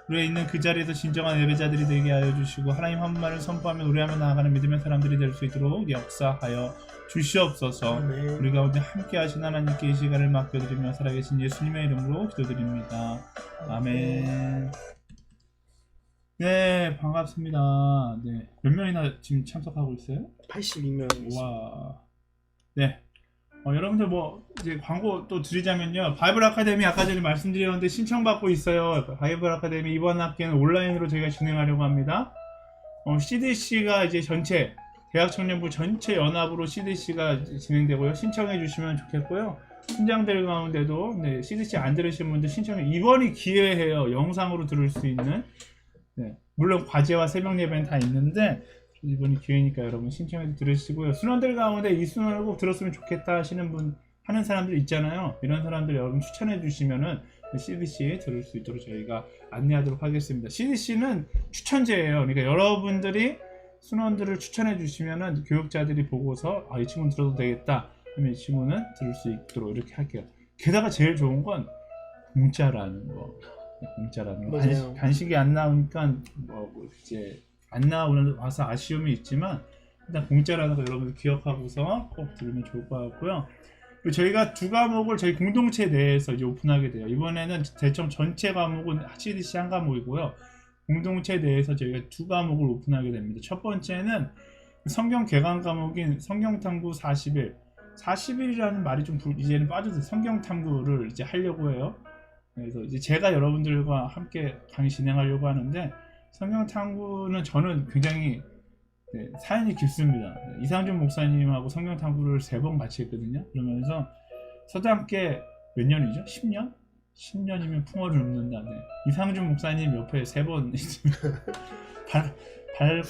우리가 있는 그 자리에서 진정한 예배자들이 되게 하여 주시고 하나님 한 분만을 선포하며 노래하며 나아가는 믿음의 사람들이 될 수 있도록 역사하여 주시옵소서. 우리 가운데 함께 하신 하나님께 이 시간을 맡겨드리며 살아계신 예수님의 이름으로 기도드립니다. 아멘. 네, 반갑습니다. 네, 몇 명이나 지금 참석하고 있어요? 82명. 와, 네. 여러분들 뭐 이제 광고 또 드리자면요, 바이블 아카데미 아까 전에 말씀드렸는데 신청받고 있어요. 바이블 아카데미 이번 학기는 온라인으로 저희가 진행하려고 합니다. CDC가 이제 전체 대학 청년부 전체 연합으로 CDC가 진행되고요. 신청해 주시면 좋겠고요. 순장들 가운데도 네, CDC 안 들으신 분들 신청해. 이번이 기회예요. 영상으로 들을 수 있는. 네, 물론 과제와 새벽 예배는 다 있는데 이번이 기회니까 여러분 신청해서 들으시고요. 순원들 가운데 이 순원을 꼭 들었으면 좋겠다 하시는 분, 하는 사람들 있잖아요. 이런 사람들 여러분 추천해 주시면은 CDC에 들을 수 있도록 저희가 안내하도록 하겠습니다. CDC는 추천제예요. 그러니까 여러분들이 순원들을 추천해 주시면은 교육자들이 보고서 이 친구는 들어도 되겠다 하면 이 친구는 들을 수 있도록 이렇게 할게요. 게다가 제일 좋은 건 공짜라는 거. 공짜라는 거. 간식이 안 나오니까 뭐 이제 안 나오는 와서 아쉬움이 있지만 일단 공짜라는 거 여러분들 기억하고서 꼭 들으면 좋을 것 같고요. 그리고 저희가 두 과목을 저희 공동체 내에서 이제 오픈하게 돼요. 이번에는 대청 전체 과목은 CDC 한 과목이고요. 공동체 내에서 저희가 두 과목을 오픈하게 됩니다. 첫 번째는 성경 개관 과목인 성경탐구 40일. 40일이라는 말이 좀 이제는 빠져서 성경탐구를 이제 하려고 해요. 그래서 이제 제가 여러분들과 함께 강의 진행하려고 하는데 성경탐구는 저는 굉장히 사연이 깊습니다. 이상준 목사님하고 성경탐구를 3번 같이 했거든요. 그러면서 서장께 몇 년이죠? 10년? 10년이면 풍어를 읊는다. 네. 이상준 목사님 옆에 3번 있으면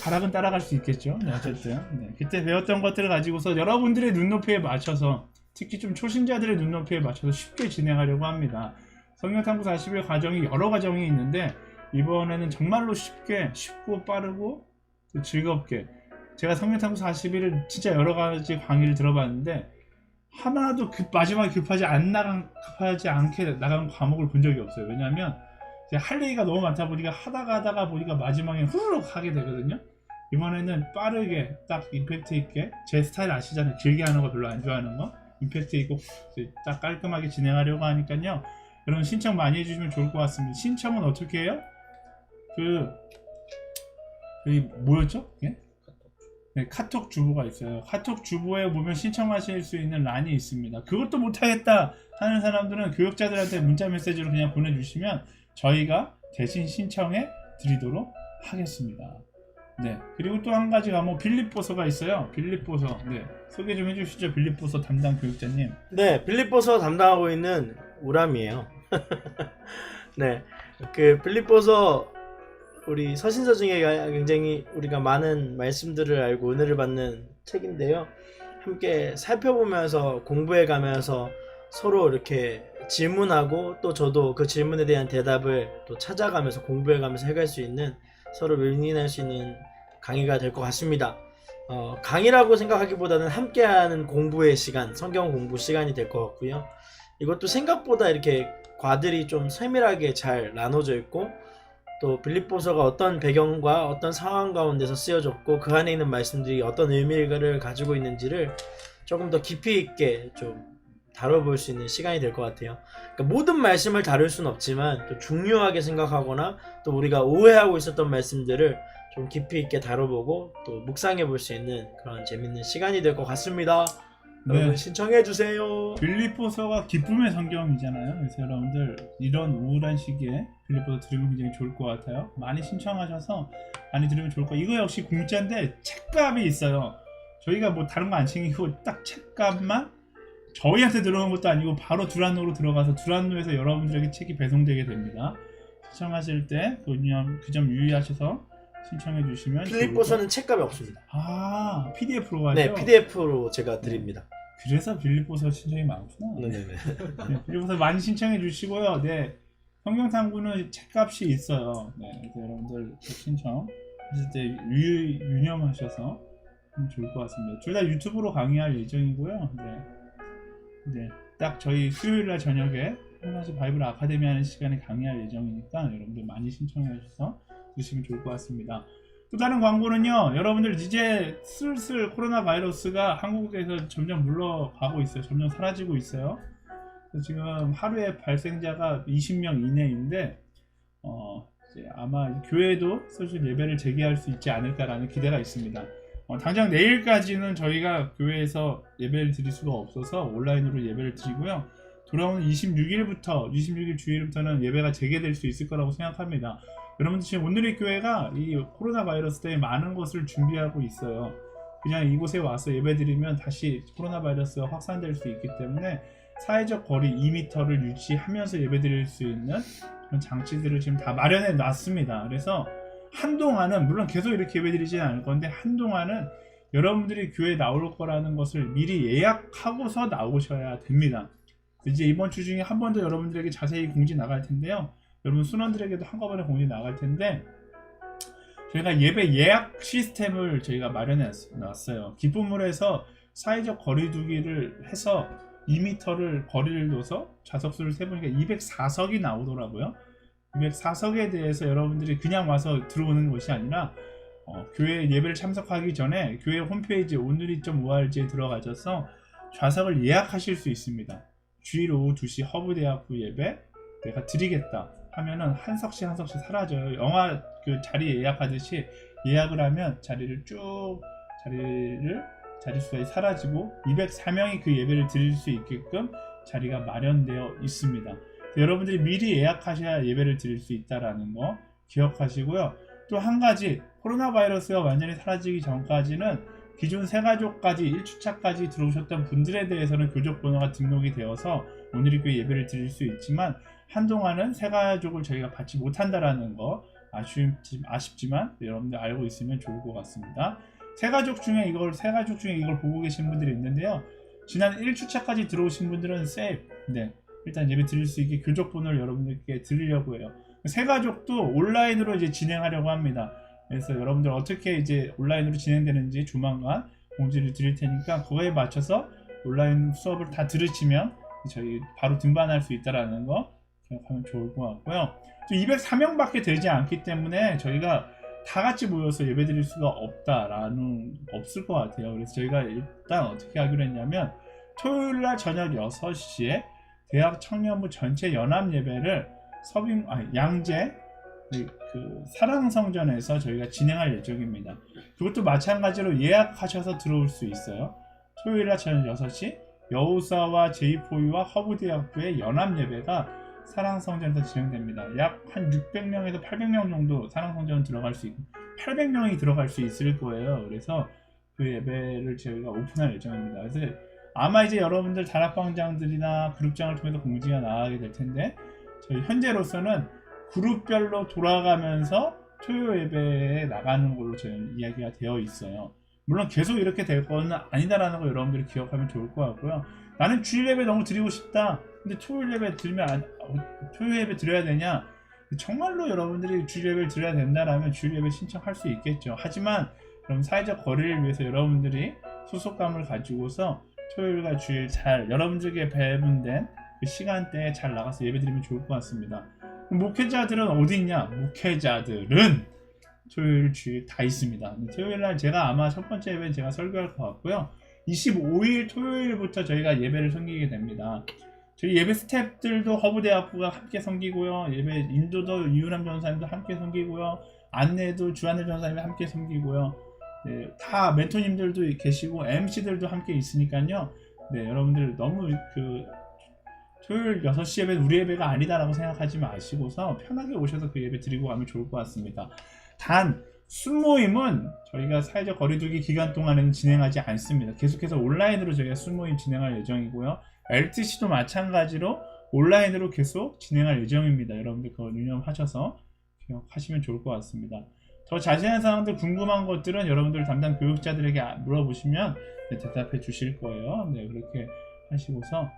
발악은 따라갈 수 있겠죠. 네, 어쨌든 네. 그때 배웠던 것들을 가지고서 여러분들의 눈높이에 맞춰서 특히 좀 초신자들의 눈높이에 맞춰서 쉽게 진행하려고 합니다. 성경탐구 40일 과정이 여러 과정이 있는데 이번에는 정말로 쉽고 빠르고 즐겁게 제가 성경탐구 40일을 진짜 여러 가지 강의를 들어봤는데 하나도 마지막에 급하지 않게 나간 과목을 본 적이 없어요. 왜냐하면 할 얘기가 너무 많다 보니까 하다가 보니까 마지막에 후루룩 하게 되거든요. 이번에는 빠르게 딱 임팩트 있게 제 스타일 아시잖아요. 길게 하는 거 별로 안 좋아하는 거 임팩트 있고 딱 깔끔하게 진행하려고 하니까요. 여러분 신청 많이 해주시면 좋을 것 같습니다. 신청은 어떻게 해요? 뭐였죠? 예? 네, 카톡 주보가 있어요. 카톡 주보에 보면 신청하실 수 있는 란이 있습니다. 그것도 못하겠다 하는 사람들은 교육자들한테 문자 메시지로 그냥 보내주시면 저희가 대신 신청해 드리도록 하겠습니다. 네, 그리고 또 한 가지 과목 빌립보서가 있어요. 빌립보서, 네, 소개 좀 해주시죠. 빌립보서 담당 교육자님. 네, 빌립보서 담당하고 있는 우람이에요. 네, 그 빌립보서 우리 서신서 중에 굉장히 우리가 많은 말씀들을 알고 은혜를 받는 책인데요. 함께 살펴보면서 공부해가면서 서로 이렇게 질문하고 또 저도 그 질문에 대한 대답을 또 찾아가면서 공부해가면서 해갈 수 있는 서로 윈윈할 수 있는 강의가 될 것 같습니다. 강의라고 생각하기보다는 함께하는 공부의 시간, 성경 공부 시간이 될 것 같고요. 이것도 생각보다 이렇게 과들이 좀 세밀하게 잘 나눠져 있고 또 빌립보서가 어떤 배경과 어떤 상황 가운데서 쓰여졌고 그 안에 있는 말씀들이 어떤 의미를 가지고 있는지를 조금 더 깊이 있게 좀 다뤄볼 수 있는 시간이 될 것 같아요. 그러니까 모든 말씀을 다룰 수는 없지만 또 중요하게 생각하거나 또 우리가 오해하고 있었던 말씀들을 좀 깊이 있게 다뤄보고 또 묵상해 볼 수 있는 그런 재밌는 시간이 될 것 같습니다. 네. 여러분 신청해 주세요. 빌립보서가 기쁨의 성경이잖아요. 그래서 여러분들 이런 우울한 시기에 빌립보서 들으면 굉장히 좋을 것 같아요. 많이 신청하셔서 많이 들으면 좋을 것 같아요. 이거 역시 공짜인데 책값이 있어요. 저희가 뭐 다른 거 안 챙기고 딱 책값만 저희한테 들어오는 것도 아니고 바로 두란노로 들어가서 두란노에서 여러분들에게 책이 배송되게 됩니다. 신청하실 때 그 점 유의하셔서 신청해 주시면 빌립보서는 책값이 없습니다. 아, PDF로 하죠? 네, PDF로 제가 드립니다. 그래서 빌립보서 신청이 많구나. 네네네. 네, 빌립보서 많이 신청해 주시고요. 네, 성경탐구는 책값이 있어요. 네, 그래서 여러분들 신청 하실 때 유념하셔서 하면 좋을 것 같습니다. 둘 다 유튜브로 강의할 예정이고요. 네, 딱 저희 수요일날 저녁에 하나씩 바이블 아카데미 하는 시간에 강의할 예정이니까 여러분들 많이 신청해 주셔서 주시면 좋을 것 같습니다. 또 다른 광고는요, 여러분들 이제 슬슬 코로나 바이러스가 한국에서 점점 물러가고 있어요. 점점 사라지고 있어요. 그래서 지금 하루에 발생자가 20명 이내인데 이제 아마 교회도 슬슬 예배를 재개할 수 있지 않을까라는 기대가 있습니다. 당장 내일까지는 저희가 교회에서 예배를 드릴 수가 없어서 온라인으로 예배를 드리고요. 돌아오는 26일 주일부터는 예배가 재개될 수 있을 거라고 생각합니다. 여러분들 지금 오늘의 교회가 이 코로나 바이러스 때문에 많은 것을 준비하고 있어요. 그냥 이곳에 와서 예배드리면 다시 코로나 바이러스가 확산될 수 있기 때문에 사회적 거리 2m를 유지하면서 예배드릴 수 있는 그런 장치들을 지금 다 마련해 놨습니다. 그래서 한동안은 물론 계속 이렇게 예배드리지는 않을 건데 한동안은 여러분들이 교회에 나올 거라는 것을 미리 예약하고서 나오셔야 됩니다. 이제 이번 주 중에 한 번 더 여러분들에게 자세히 공지 나갈 텐데요. 여러분 순원들에게도 한꺼번에 공지 나갈 텐데 저희가 예배 예약 시스템을 저희가 마련해 놨어요. 기쁨물에서 사회적 거리두기를 해서 2m를 거리를 둬서 좌석수를 세보니까 204석이 나오더라고요. 204석에 대해서 여러분들이 그냥 와서 들어오는 것이 아니라 교회 예배를 참석하기 전에 교회 홈페이지 오늘이.org에 들어가셔서 좌석을 예약하실 수 있습니다. 주일 오후 2시 허브대학부 예배 내가 드리겠다 하면은 한 석씩 사라져요. 영화 그 자리 예약하듯이 예약을 하면 자릿수가 사라지고 204명이 그 예배를 드릴 수 있게끔 자리가 마련되어 있습니다. 여러분들이 미리 예약하셔야 예배를 드릴 수 있다는 거 기억하시고요. 또 한 가지, 코로나 바이러스가 완전히 사라지기 전까지는 기존 새가족까지 1주차까지 들어오셨던 분들에 대해서는 교적 번호가 등록이 되어서 오늘의 교회 예배를 드릴 수 있지만 한동안은 새가족을 저희가 받지 못한다라는 거 아쉽지만 여러분들 알고 있으면 좋을 것 같습니다. 새가족 중에 이걸 보고 계신 분들이 있는데요. 지난 1주차까지 들어오신 분들은 세이브. 네, 일단 예배 드릴 수 있게 교족본을 여러분들께 드리려고 해요. 새가족도 온라인으로 이제 진행하려고 합니다. 그래서 여러분들 어떻게 이제 온라인으로 진행되는지 조만간 공지를 드릴 테니까 그거에 맞춰서 온라인 수업을 다 들으시면 저희 바로 등반할 수 있다라는 거 기억하면 좋을 것 같고요. 204명밖에 되지 않기 때문에 저희가 다 같이 모여서 예배 드릴 수가 없을 것 같아요. 그래서 저희가 일단 어떻게 하기로 했냐면 토요일날 저녁 6시에 대학 청년부 전체 연합 예배를 양재 그 사랑성전에서 저희가 진행할 예정입니다. 그것도 마찬가지로 예약하셔서 들어올 수 있어요. 토요일날 저녁 6시 여우사와 제이포유와 허브대학부의 연합 예배가 사랑성전에서 진행됩니다. 약 한 600명에서 800명 정도 사랑성전 들어갈 수 있고 800명이 들어갈 수 있을 거예요. 그래서 그 예배를 저희가 오픈할 예정입니다. 그래서 아마 이제 여러분들 다락방장들이나 그룹장을 통해서 공지가 나가게 될 텐데 저희 현재로서는 그룹별로 돌아가면서 토요 예배에 나가는 걸로 저희 이야기가 되어 있어요. 물론 계속 이렇게 될 거는 아니다라는 거 여러분들이 기억하면 좋을 것 같고요. 나는 주일 예배 너무 드리고 싶다. 근데 토요일 예배 토요 예배 드려야 되냐? 정말로 여러분들이 주일 예배를 드려야 된다라면 주일 예배 신청할 수 있겠죠. 하지만 그럼 사회적 거리를 위해서 여러분들이 소속감을 가지고서 토요일과 주일 여러분들에게 배분된 그 시간대에 잘 나가서 예배 드리면 좋을 것 같습니다. 목회자들은 어디 있냐? 목회자들은 토요일, 주일 다 있습니다. 토요일날 제가 아마 첫 번째 예배는 제가 설교할 것 같고요. 25일 토요일부터 저희가 예배를 섬기게 됩니다. 저희 예배 스태프들도 허브대학부가 함께 섬기고요. 예배 인도도 이윤함 전사님도 함께 섬기고요. 안내도 주한일 전사님이 함께 섬기고요. 네, 다 멘토님들도 계시고 MC들도 함께 있으니까요. 네, 여러분들 너무 토요일 6시 예배는 우리 예배가 아니다라고 생각하지 마시고서 편하게 오셔서 그 예배 드리고 가면 좋을 것 같습니다. 단 순모임은 저희가 사회적 거리두기 기간 동안에는 진행하지 않습니다. 계속해서 온라인으로 저희가 순모임 진행할 예정이고요. LTC도 마찬가지로 온라인으로 계속 진행할 예정입니다. 여러분들 그거 유념하셔서 기억하시면 좋을 것 같습니다. 더 자세한 사항들 궁금한 것들은 여러분들 담당 교육자들에게 물어보시면 대답해 주실 거예요. 네, 그렇게 하시고서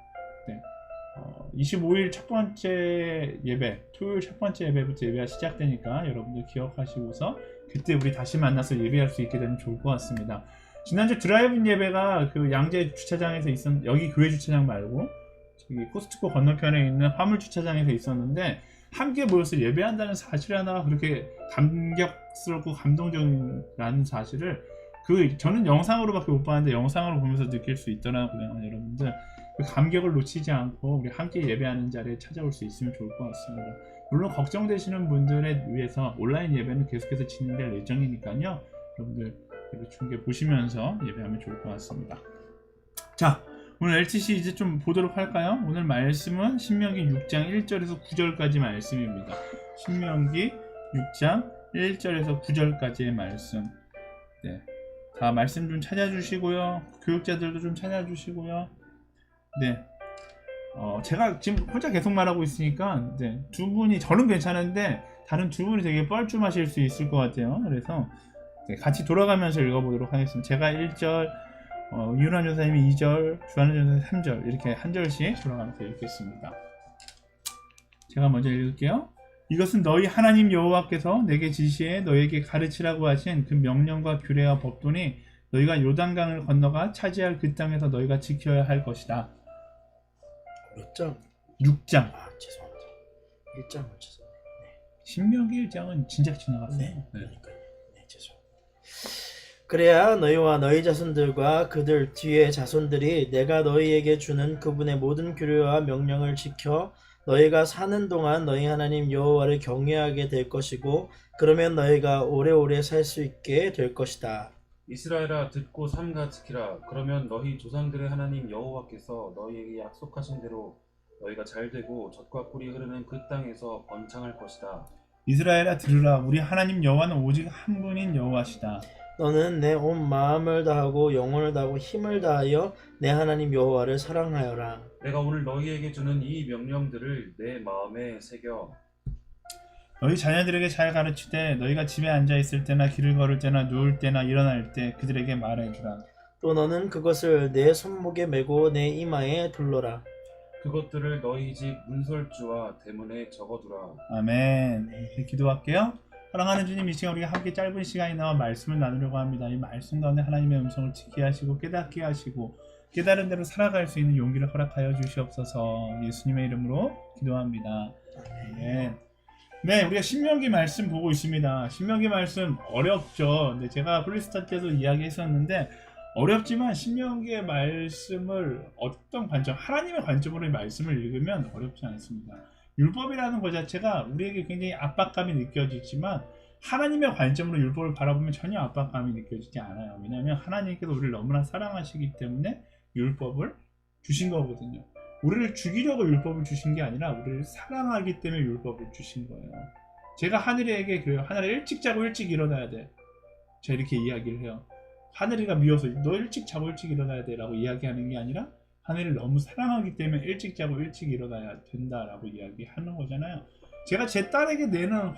25일 첫 번째 예배, 토요일 첫 번째 예배부터 예배가 시작되니까 여러분들 기억하시고서 그때 우리 다시 만나서 예배할 수 있게 되면 좋을 것 같습니다. 지난주 드라이브인 예배가 그 양재 주차장에서 여기 교회 주차장 말고 저기 코스트코 건너편에 있는 화물 주차장에서 있었는데 함께 모여서 예배한다는 사실 하나가 그렇게 감격스럽고 감동적이라는 사실을 저는 영상으로밖에 못 봤는데 영상으로 보면서 느낄 수 있더라고요. 여러분들 그 감격을 놓치지 않고 우리 함께 예배하는 자리에 찾아올 수 있으면 좋을 것 같습니다. 물론 걱정되시는 분들에 위해서 온라인 예배는 계속해서 진행될 예정이니까요. 여러분들 예배 중계 보시면서 예배하면 좋을 것 같습니다. 자, 오늘 LTC 이제 좀 보도록 할까요? 오늘 말씀은 신명기 6장 1절에서 9절까지 말씀입니다. 신명기 6장 1절에서 9절까지의 말씀. 네, 다 말씀 좀 찾아주시고요. 교육자들도 좀 찾아주시고요. 네, 제가 지금 혼자 계속 말하고 있으니까 두 분이 저는 괜찮은데 다른 두 분이 되게 뻘쭘하실 수 있을 것 같아요. 그래서 같이 돌아가면서 읽어보도록 하겠습니다. 제가 1절, 이윤환 전사님이 2절, 주한일 전사님 3절 이렇게 한 절씩 돌아가면서 읽겠습니다. 제가 먼저 읽을게요. 이것은 너희 하나님 여호와께서 내게 지시해 너에게 가르치라고 하신 그 명령과 규례와 법도니 너희가 요단강을 건너가 차지할 그 땅에서 너희가 지켜야 할 것이다. 몇 장? 6장. 아, 죄송합니다. 1장 맞췄어요. 신명기 1장은 진짜 지나갔어요. 네, 그러니까요. 네, 죄송합니다. 그래야 너희와 너희 자손들과 그들 뒤의 자손들이 내가 너희에게 주는 그분의 모든 규례와 명령을 지켜 너희가 사는 동안 너희 하나님 여호와를 경외하게 될 것이고 그러면 너희가 오래오래 살 수 있게 될 것이다. 이스라엘아 듣고 삼가 지키라. 그러면 너희 조상들의 하나님 여호와께서 너희에게 약속하신 대로 너희가 잘되고 젖과 꿀이 흐르는 그 땅에서 번창할 것이다. 이스라엘아 들으라. 우리 하나님 여호와는 오직 한 분인 여호와시다. 너는 내 온 마음을 다하고 영혼을 다하고 힘을 다하여 내 하나님 여호와를 사랑하여라. 내가 오늘 너희에게 주는 이 명령들을 내 마음에 새겨 너희 자녀들에게 잘 가르치되 너희가 집에 앉아 있을 때나 길을 걸을 때나 누울 때나 일어날 때 그들에게 말해주라. 또 너는 그것을 내 손목에 메고 내 이마에 둘러라. 그것들을 너희 집 문설주와 대문에 적어두라. 아멘. 네, 기도할게요. 사랑하는 주님, 이 시간 우리가 함께 짧은 시간이 나와 말씀을 나누려고 합니다. 이 말씀 가운데 하나님의 음성을 듣게 하시고 깨닫게 하시고 깨달은 대로 살아갈 수 있는 용기를 허락하여 주시옵소서. 예수님의 이름으로 기도합니다. 아멘. 네, 우리가 신명기 말씀 보고 있습니다. 신명기 말씀 어렵죠. 근데 제가 홀리스타 때도 이야기했었는데 어렵지만 신명기의 말씀을 어떤 관점, 하나님의 관점으로 이 말씀을 읽으면 어렵지 않습니다. 율법이라는 것 자체가 우리에게 굉장히 압박감이 느껴지지만 하나님의 관점으로 율법을 바라보면 전혀 압박감이 느껴지지 않아요. 왜냐하면 하나님께서 우리를 너무나 사랑하시기 때문에 율법을 주신 거거든요. 우리를 죽이려고 율법을 주신 게 아니라 우리를 사랑하기 때문에 율법을 주신 거예요. 제가 하늘에게 그래요. 하늘에 일찍 자고 일찍 일어나야 돼. 제가 이렇게 이야기를 해요. 하늘이가 미워서 너 일찍 자고 일찍 일어나야 돼 라고 이야기하는 게 아니라 하늘을 너무 사랑하기 때문에 일찍 자고 일찍 일어나야 된다라고 이야기하는 거잖아요. 제가 제 딸에게 내는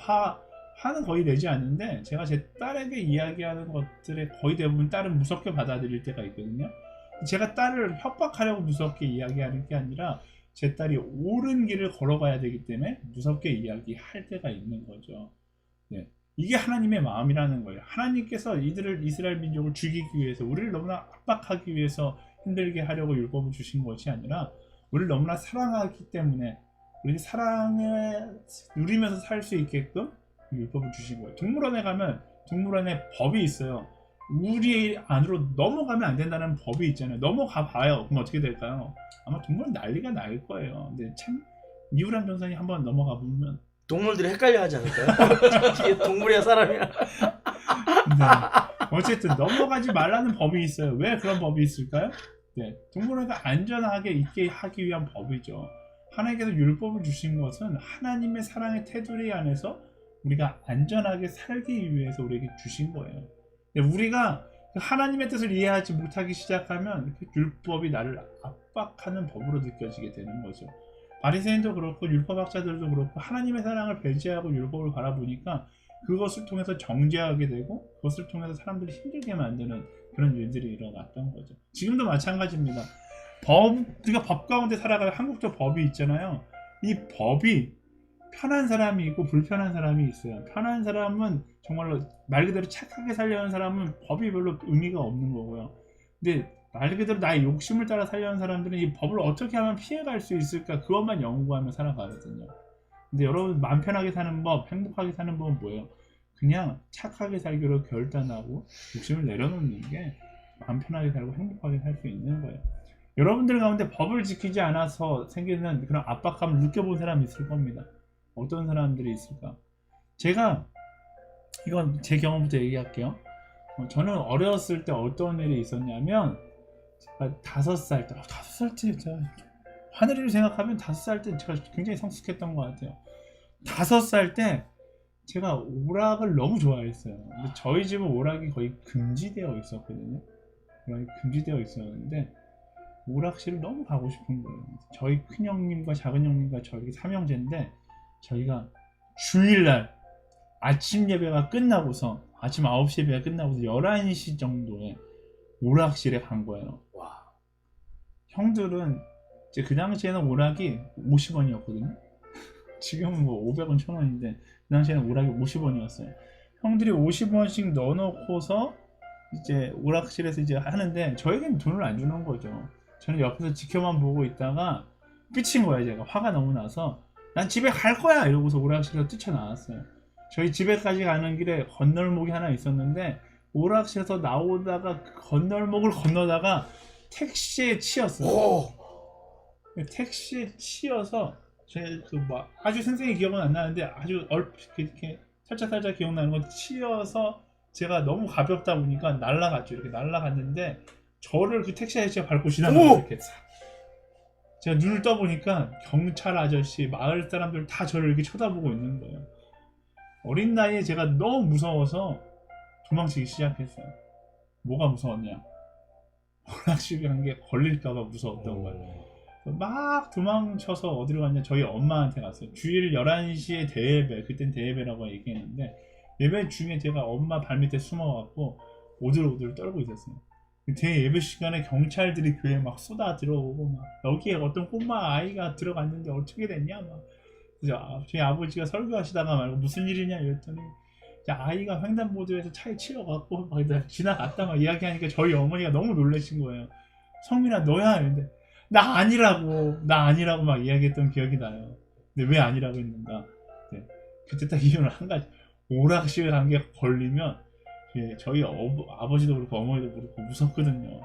화는 거의 내지 않는데 제가 제 딸에게 이야기하는 것들의 거의 대부분 딸은 무섭게 받아들일 때가 있거든요. 제가 딸을 협박하려고 무섭게 이야기하는 게 아니라 제 딸이 옳은 길을 걸어가야 되기 때문에 무섭게 이야기할 때가 있는 거죠. 네. 이게 하나님의 마음이라는 거예요. 하나님께서 이스라엘 민족을 죽이기 위해서 우리를 너무나 압박하기 위해서 힘들게 하려고 율법을 주신 것이 아니라 우리를 너무나 사랑하기 때문에 우리 사랑을 누리면서 살 수 있게끔 율법을 주신 거예요. 동물원에 가면 동물원에 법이 있어요. 우리 안으로 넘어가면 안 된다는 법이 있잖아요. 넘어가 봐요. 그럼 어떻게 될까요? 아마 동물은 난리가 날 거예요. 근데 참 이유란 변상이 한번 넘어가 보면 동물들이 헷갈려 하지 않을까요? 이게 동물이야 사람이야. 네. 어쨌든 넘어가지 말라는 법이 있어요. 왜 그런 법이 있을까요? 네. 동물원가 안전하게 있게 하기 위한 법이죠. 하나님께서 율법을 주신 것은 하나님의 사랑의 테두리 안에서 우리가 안전하게 살기 위해서 우리에게 주신 거예요. 우리가 하나님의 뜻을 이해하지 못하기 시작하면 율법이 나를 압박하는 법으로 느껴지게 되는 거죠. 바리새인도 그렇고 율법학자들도 그렇고 하나님의 사랑을 배제하고 율법을 바라보니까 그것을 통해서 정죄하게 되고 그것을 통해서 사람들이 힘들게 만드는 그런 일들이 일어났던 거죠. 지금도 마찬가지입니다. 우리가 법 가운데 살아가는 한국적 법이 있잖아요. 이 법이 편한 사람이 있고 불편한 사람이 있어요. 편한 사람은 정말로 말 그대로 착하게 살려는 사람은 법이 별로 의미가 없는 거고요. 근데 말 그대로 나의 욕심을 따라 살려는 사람들은 이 법을 어떻게 하면 피해갈 수 있을까 그것만 연구하며 살아가거든요. 근데 여러분 마음 편하게 사는 법, 행복하게 사는 법은 뭐예요? 그냥 착하게 살기로 결단하고 욕심을 내려놓는 게 마음 편하게 살고 행복하게 살 수 있는 거예요. 여러분들 가운데 법을 지키지 않아서 생기는 그런 압박감을 느껴본 사람이 있을 겁니다. 어떤 사람들이 있을까? 제가 이건 제 경험부터 얘기할게요. 저는 어렸을 때 어떤 일이 있었냐면 5살 때, 5살 때 제가 하늘이를 생각하면 5살 때 제가 굉장히 성숙했던 것 같아요. 5살 때 제가 오락을 너무 좋아했어요. 근데 저희 집은 오락이 거의 금지되어 있었거든요. 오락이 금지되어 있었는데 오락실을 너무 가고 싶은 거예요. 저희 큰형님과 작은형님과 저희 삼형제인데 저희가 주일날 아침 예배가 끝나고서 아침 9시 예배가 끝나고서 11시 정도에 오락실에 간 거예요. 와. 형들은 이제 그 당시에는 오락이 50원이었거든요. 지금은 뭐 500원, 1000원인데 그 당시에는 오락이 50원이었어요. 형들이 50원씩 넣어놓고서 이제 오락실에서 이제 하는데 저에게는 돈을 안 주는 거죠. 저는 옆에서 지켜만 보고 있다가 삐친 거예요. 제가 화가 너무 나서 난 집에 갈 거야 이러고서 오락실에서 뛰쳐나왔어요. 저희 집에까지 가는 길에 건널목이 하나 있었는데 오락실에서 나오다가 그 건널목을 건너다가 택시에 치였어요. 오! 택시에 치여서 제 그 뭐 아주 생생히 기억은 안 나는데 아주 얼핏 이렇게 살짝 기억나는 건 치여서 제가 너무 가볍다 보니까 날아갔죠. 이렇게 날아갔는데 저를 그 택시 아저씨가 밟고 지나가요. 이렇게 제가 눈을 떠보니까 경찰 아저씨, 마을 사람들 다 저를 이렇게 쳐다보고 있는 거예요. 어린 나이에 제가 너무 무서워서 도망치기 시작했어요. 뭐가 무서웠냐? 오락실 간 게 걸릴까봐 무서웠던 거예요. 막 도망쳐서 어디로 갔냐? 저희 엄마한테 갔어요. 주일 11시에 대예배, 그땐 대예배라고 얘기했는데 예배 중에 제가 엄마 발밑에 숨어갖고 오들오들 떨고 있었어요. 대예배 시간에 경찰들이 교회에 막 쏟아 들어오고 막 여기에 어떤 꼬마 아이가 들어갔는데 어떻게 됐냐 막. 그래서 저희 아버지가 설교하시다가 말고 무슨 일이냐 이랬더니 아이가 횡단보도에서 차에 치여갖고 막 지나갔다 막 이야기하니까 저희 어머니가 너무 놀라신 거예요. 성민아 너야 이랬는데 나 아니라고 막 이야기했던 기억이 나요. 근데 왜 아니라고 했는가? 네. 그때 딱 이유는 한 가지. 오락실 간 게 걸리면 저희 아버지도 그렇고 어머니도 그렇고 무섭거든요.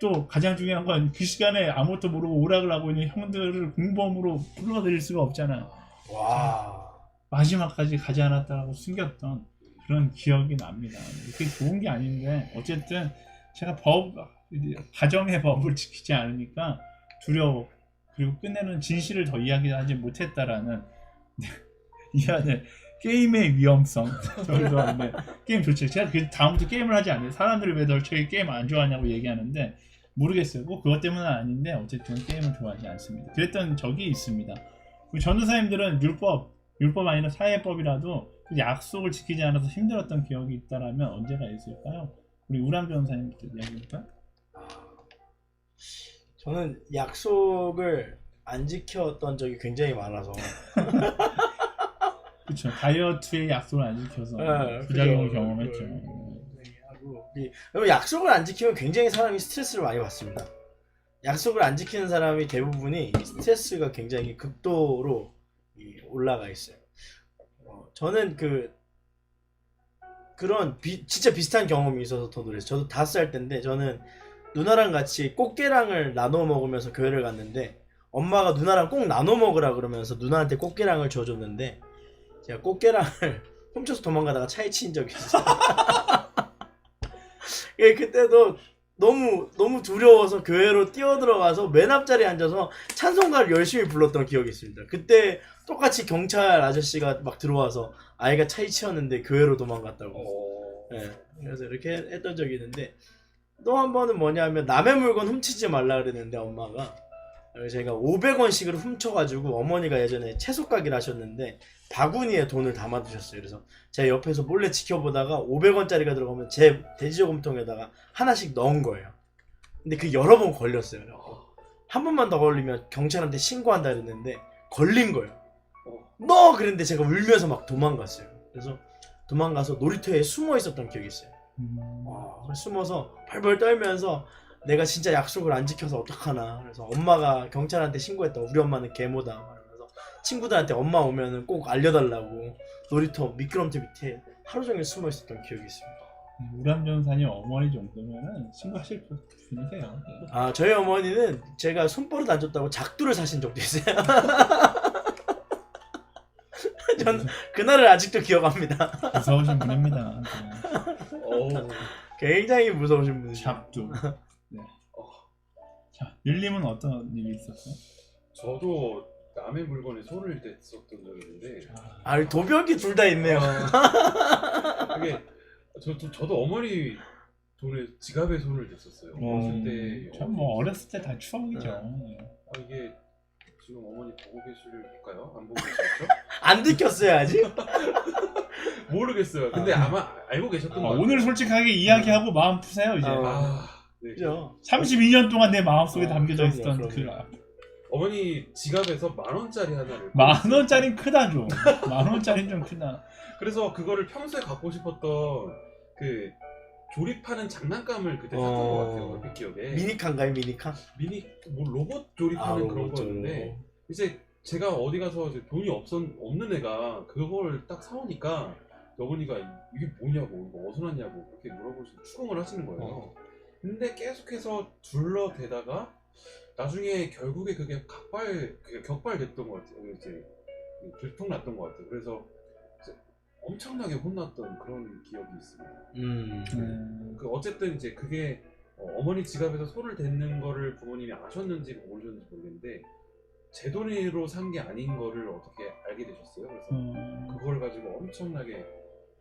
또 가장 중요한 건 그 시간에 아무것도 모르고 오락을 하고 있는 형들을 공범으로 불러들일 수가 없잖아요. 와. 마지막까지 가지 않았다고 숨겼던 그런 기억이 납니다. 그게 좋은 게 아닌데 어쨌든 제가 가정의 법을 지키지 않으니까 두려워. 그리고 끝내는 진실을 더 이야기하지 못했다라는 이 안에 게임의 위험성. 저희도 하는데 게임 좋지. 제가 그 다음부터 게임을 하지 않아요. 사람들이 왜 널 게임 안 좋아하냐고 얘기하는데 모르겠어요. 꼭 그것 때문은 아닌데 어쨌든 게임을 좋아하지 않습니다. 그랬던 적이 있습니다. 우리 전도사님들은 율법 아니라 사회법이라도 그 약속을 지키지 않아서 힘들었던 기억이 있다라면 언제가 있을까요? 우리 우람 변호사님부터 이야기할까요? 저는 약속을 안 지켰던 적이 굉장히 많아서. 그렇죠. 다이어트의 약속을 안 지켜서 네, 부작용을 그죠. 경험했죠. 그리고 약속을 안 지키면 굉장히 사람이 스트레스를 많이 받습니다. 약속을 안 지키는 사람이 대부분이 스트레스가 굉장히 극도로 올라가 있어요. 저는 그런 진짜 비슷한 경험이 있어서 더 놀랐어요. 저도 5살 때인데 저는 누나랑 같이 꽃게랑을 나눠 먹으면서 교회를 갔는데 엄마가 누나랑 꼭 나눠 먹으라 그러면서 누나한테 꽃게랑을 줘줬는데 제가 꽃게랑을 훔쳐서 도망가다가 차에 치인 적이 있어요. 그때도 너무 두려워서 교회로 뛰어들어가서 맨 앞자리에 앉아서 찬송가를 열심히 불렀던 기억이 있습니다. 그때 똑같이 경찰 아저씨가 막 들어와서 아이가 차에 치였는데 교회로 도망갔다고. 네, 그래서 이렇게 했던 적이 있는데 또 한 번은 뭐냐면 남의 물건 훔치지 말라 그랬는데 엄마가 제가 500원씩을 훔쳐가지고 어머니가 예전에 채소 가게를 하셨는데 바구니에 돈을 담아두셨어요. 그래서 제가 옆에서 몰래 지켜보다가 500원짜리가 들어가면 제 돼지저금통에다가 하나씩 넣은 거예요. 근데 그 여러 번 걸렸어요. 한 번만 더 걸리면 경찰한테 신고한다 그랬는데 걸린 거예요. 너! 그랬는데 제가 울면서 막 도망갔어요. 그래서 도망가서 놀이터에 숨어 있었던 기억이 있어요. 숨어서 벌벌 떨면서 내가 진짜 약속을 안 지켜서 어떡하나. 그래서 엄마가 경찰한테 신고했다. 우리 엄마는 계모다. 그래서 친구들한테 엄마 오면은 꼭 알려달라고 놀이터 미끄럼틀 밑에 하루 종일 숨어 있었던 기억이 있습니다. 우람 변호사님 어머니 정도면은 신고하실 분이세요. 저희 어머니는 제가 손버릇 안 좋다고 작두를 사신 적도 있어요. 전 그날을 아직도 기억합니다. 무서우신 분입니다. 굉장히 무서우신 분이죠. 작두. 네. 자, 율림은 어떤 일이 있었어요? 저도 남의 물건에 손을 댔었던 적이 있는데 도벽이 둘 다 있네요. 그게 저도 어머니 돈에 지갑에 손을 댔었어요. 어렸을 때. 참 뭐 어렸을 때 다 추억이죠. 이게 지금 어머니 보고 계실까요? 안 보고 계시죠? 안 들켰어요 아직? 모르겠어요. 근데 아마 알고 계셨던 것 같아요. 오늘 솔직하게 이야기하고 마음 푸세요 이제. 네. 그죠? 32년 동안 내 마음속에 담겨져 그럼요, 있었던 그럼요. 어머니 지갑에서 10,000원짜리 하나를 10,000원짜리는 크다 좀. 10,000원짜리는 좀 크다. 그래서 그거를 평소에 갖고 싶었던 그 조립하는 장난감을 그때 샀던 것 같아요. 얼핏 기억에. 미니카인가요 미니카? 뭐 로봇 조립하는 그런 로봇 거였는데 이제 제가 어디 가서 이제 돈이 없는 애가 그걸 딱 사오니까 어머니가 이게 뭐냐고 이거 어디서 났냐고 그렇게 물어보시고 추궁을 하시는 거예요. 근데 계속해서 둘러대다가 나중에 결국에 그게 격발됐던 것 같아요. 이제 들통났던 것 같아요. 그래서 엄청나게 혼났던 그런 기억이 있습니다. 어쨌든 이제 그게 어머니 지갑에서 손을 댔는 거를 부모님이 아셨는지 모르셨는지 모르겠는데 제 돈으로 산 게 아닌 거를 어떻게 알게 되셨어요. 그래서 그걸 가지고 엄청나게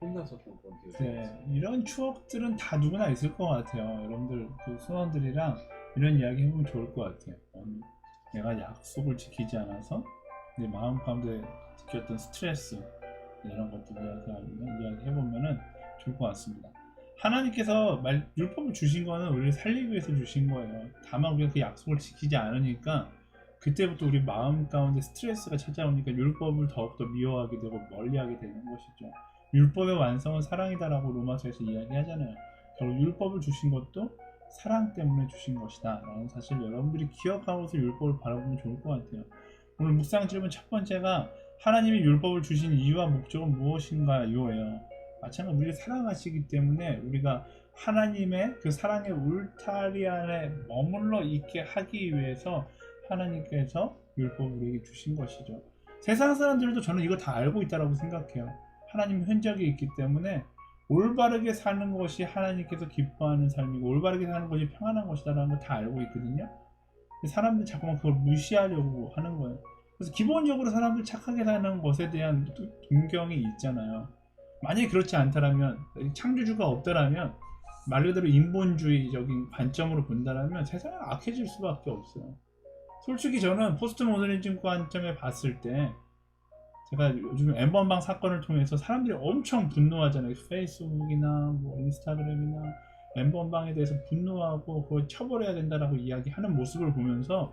혼났었던 그런 기억이 네, 있어요. 이런 추억들은 다 누구나 있을 것 같아요. 여러분들 그 순원들이랑 이런 이야기 해보면 좋을 것 같아요. 내가 약속을 지키지 않아서 내 마음 가운데 느꼈던 스트레스 이런 것들 이야기 해보면은 좋을 것 같습니다. 하나님께서 율법을 주신 거는 우리를 살리기 위해서 주신 거예요. 다만 우리가 그 약속을 지키지 않으니까 그때부터 우리 마음 가운데 스트레스가 찾아오니까 율법을 더욱더 미워하게 되고 멀리하게 되는 것이죠. 율법의 완성은 사랑이다라고 로마서에서 이야기하잖아요. 결국 율법을 주신 것도 사랑 때문에 주신 것이다 라는 사실 여러분들이 기억하고서 율법을 바라보면 좋을 것 같아요. 오늘 묵상 질문 첫 번째가 하나님이 율법을 주신 이유와 목적은 무엇인가요? 마찬가지로 우리를 사랑하시기 때문에 우리가 하나님의 그 사랑의 울타리 안에 머물러 있게 하기 위해서 하나님께서 율법을 우리에게 주신 것이죠. 세상 사람들도 저는 이거 다 알고 있다고 생각해요. 하나님 흔적이 있기 때문에 올바르게 사는 것이 하나님께서 기뻐하는 삶이고 올바르게 사는 것이 평안한 것이다라는 걸 다 알고 있거든요. 사람들이 자꾸만 그걸 무시하려고 하는 거예요. 그래서 기본적으로 사람들 착하게 사는 것에 대한 동경이 있잖아요. 만약에 그렇지 않다라면, 창조주가 없다라면, 말 그대로 인본주의적인 관점으로 본다라면 세상은 악해질 수밖에 없어요. 솔직히 저는 포스트 모더니즘 관점에 봤을 때 제가 요즘 N번방 사건을 통해서 사람들이 엄청 분노하잖아요. 페이스북이나 뭐 인스타그램이나 N번방에 대해서 분노하고 그걸 처벌해야 된다라고 이야기하는 모습을 보면서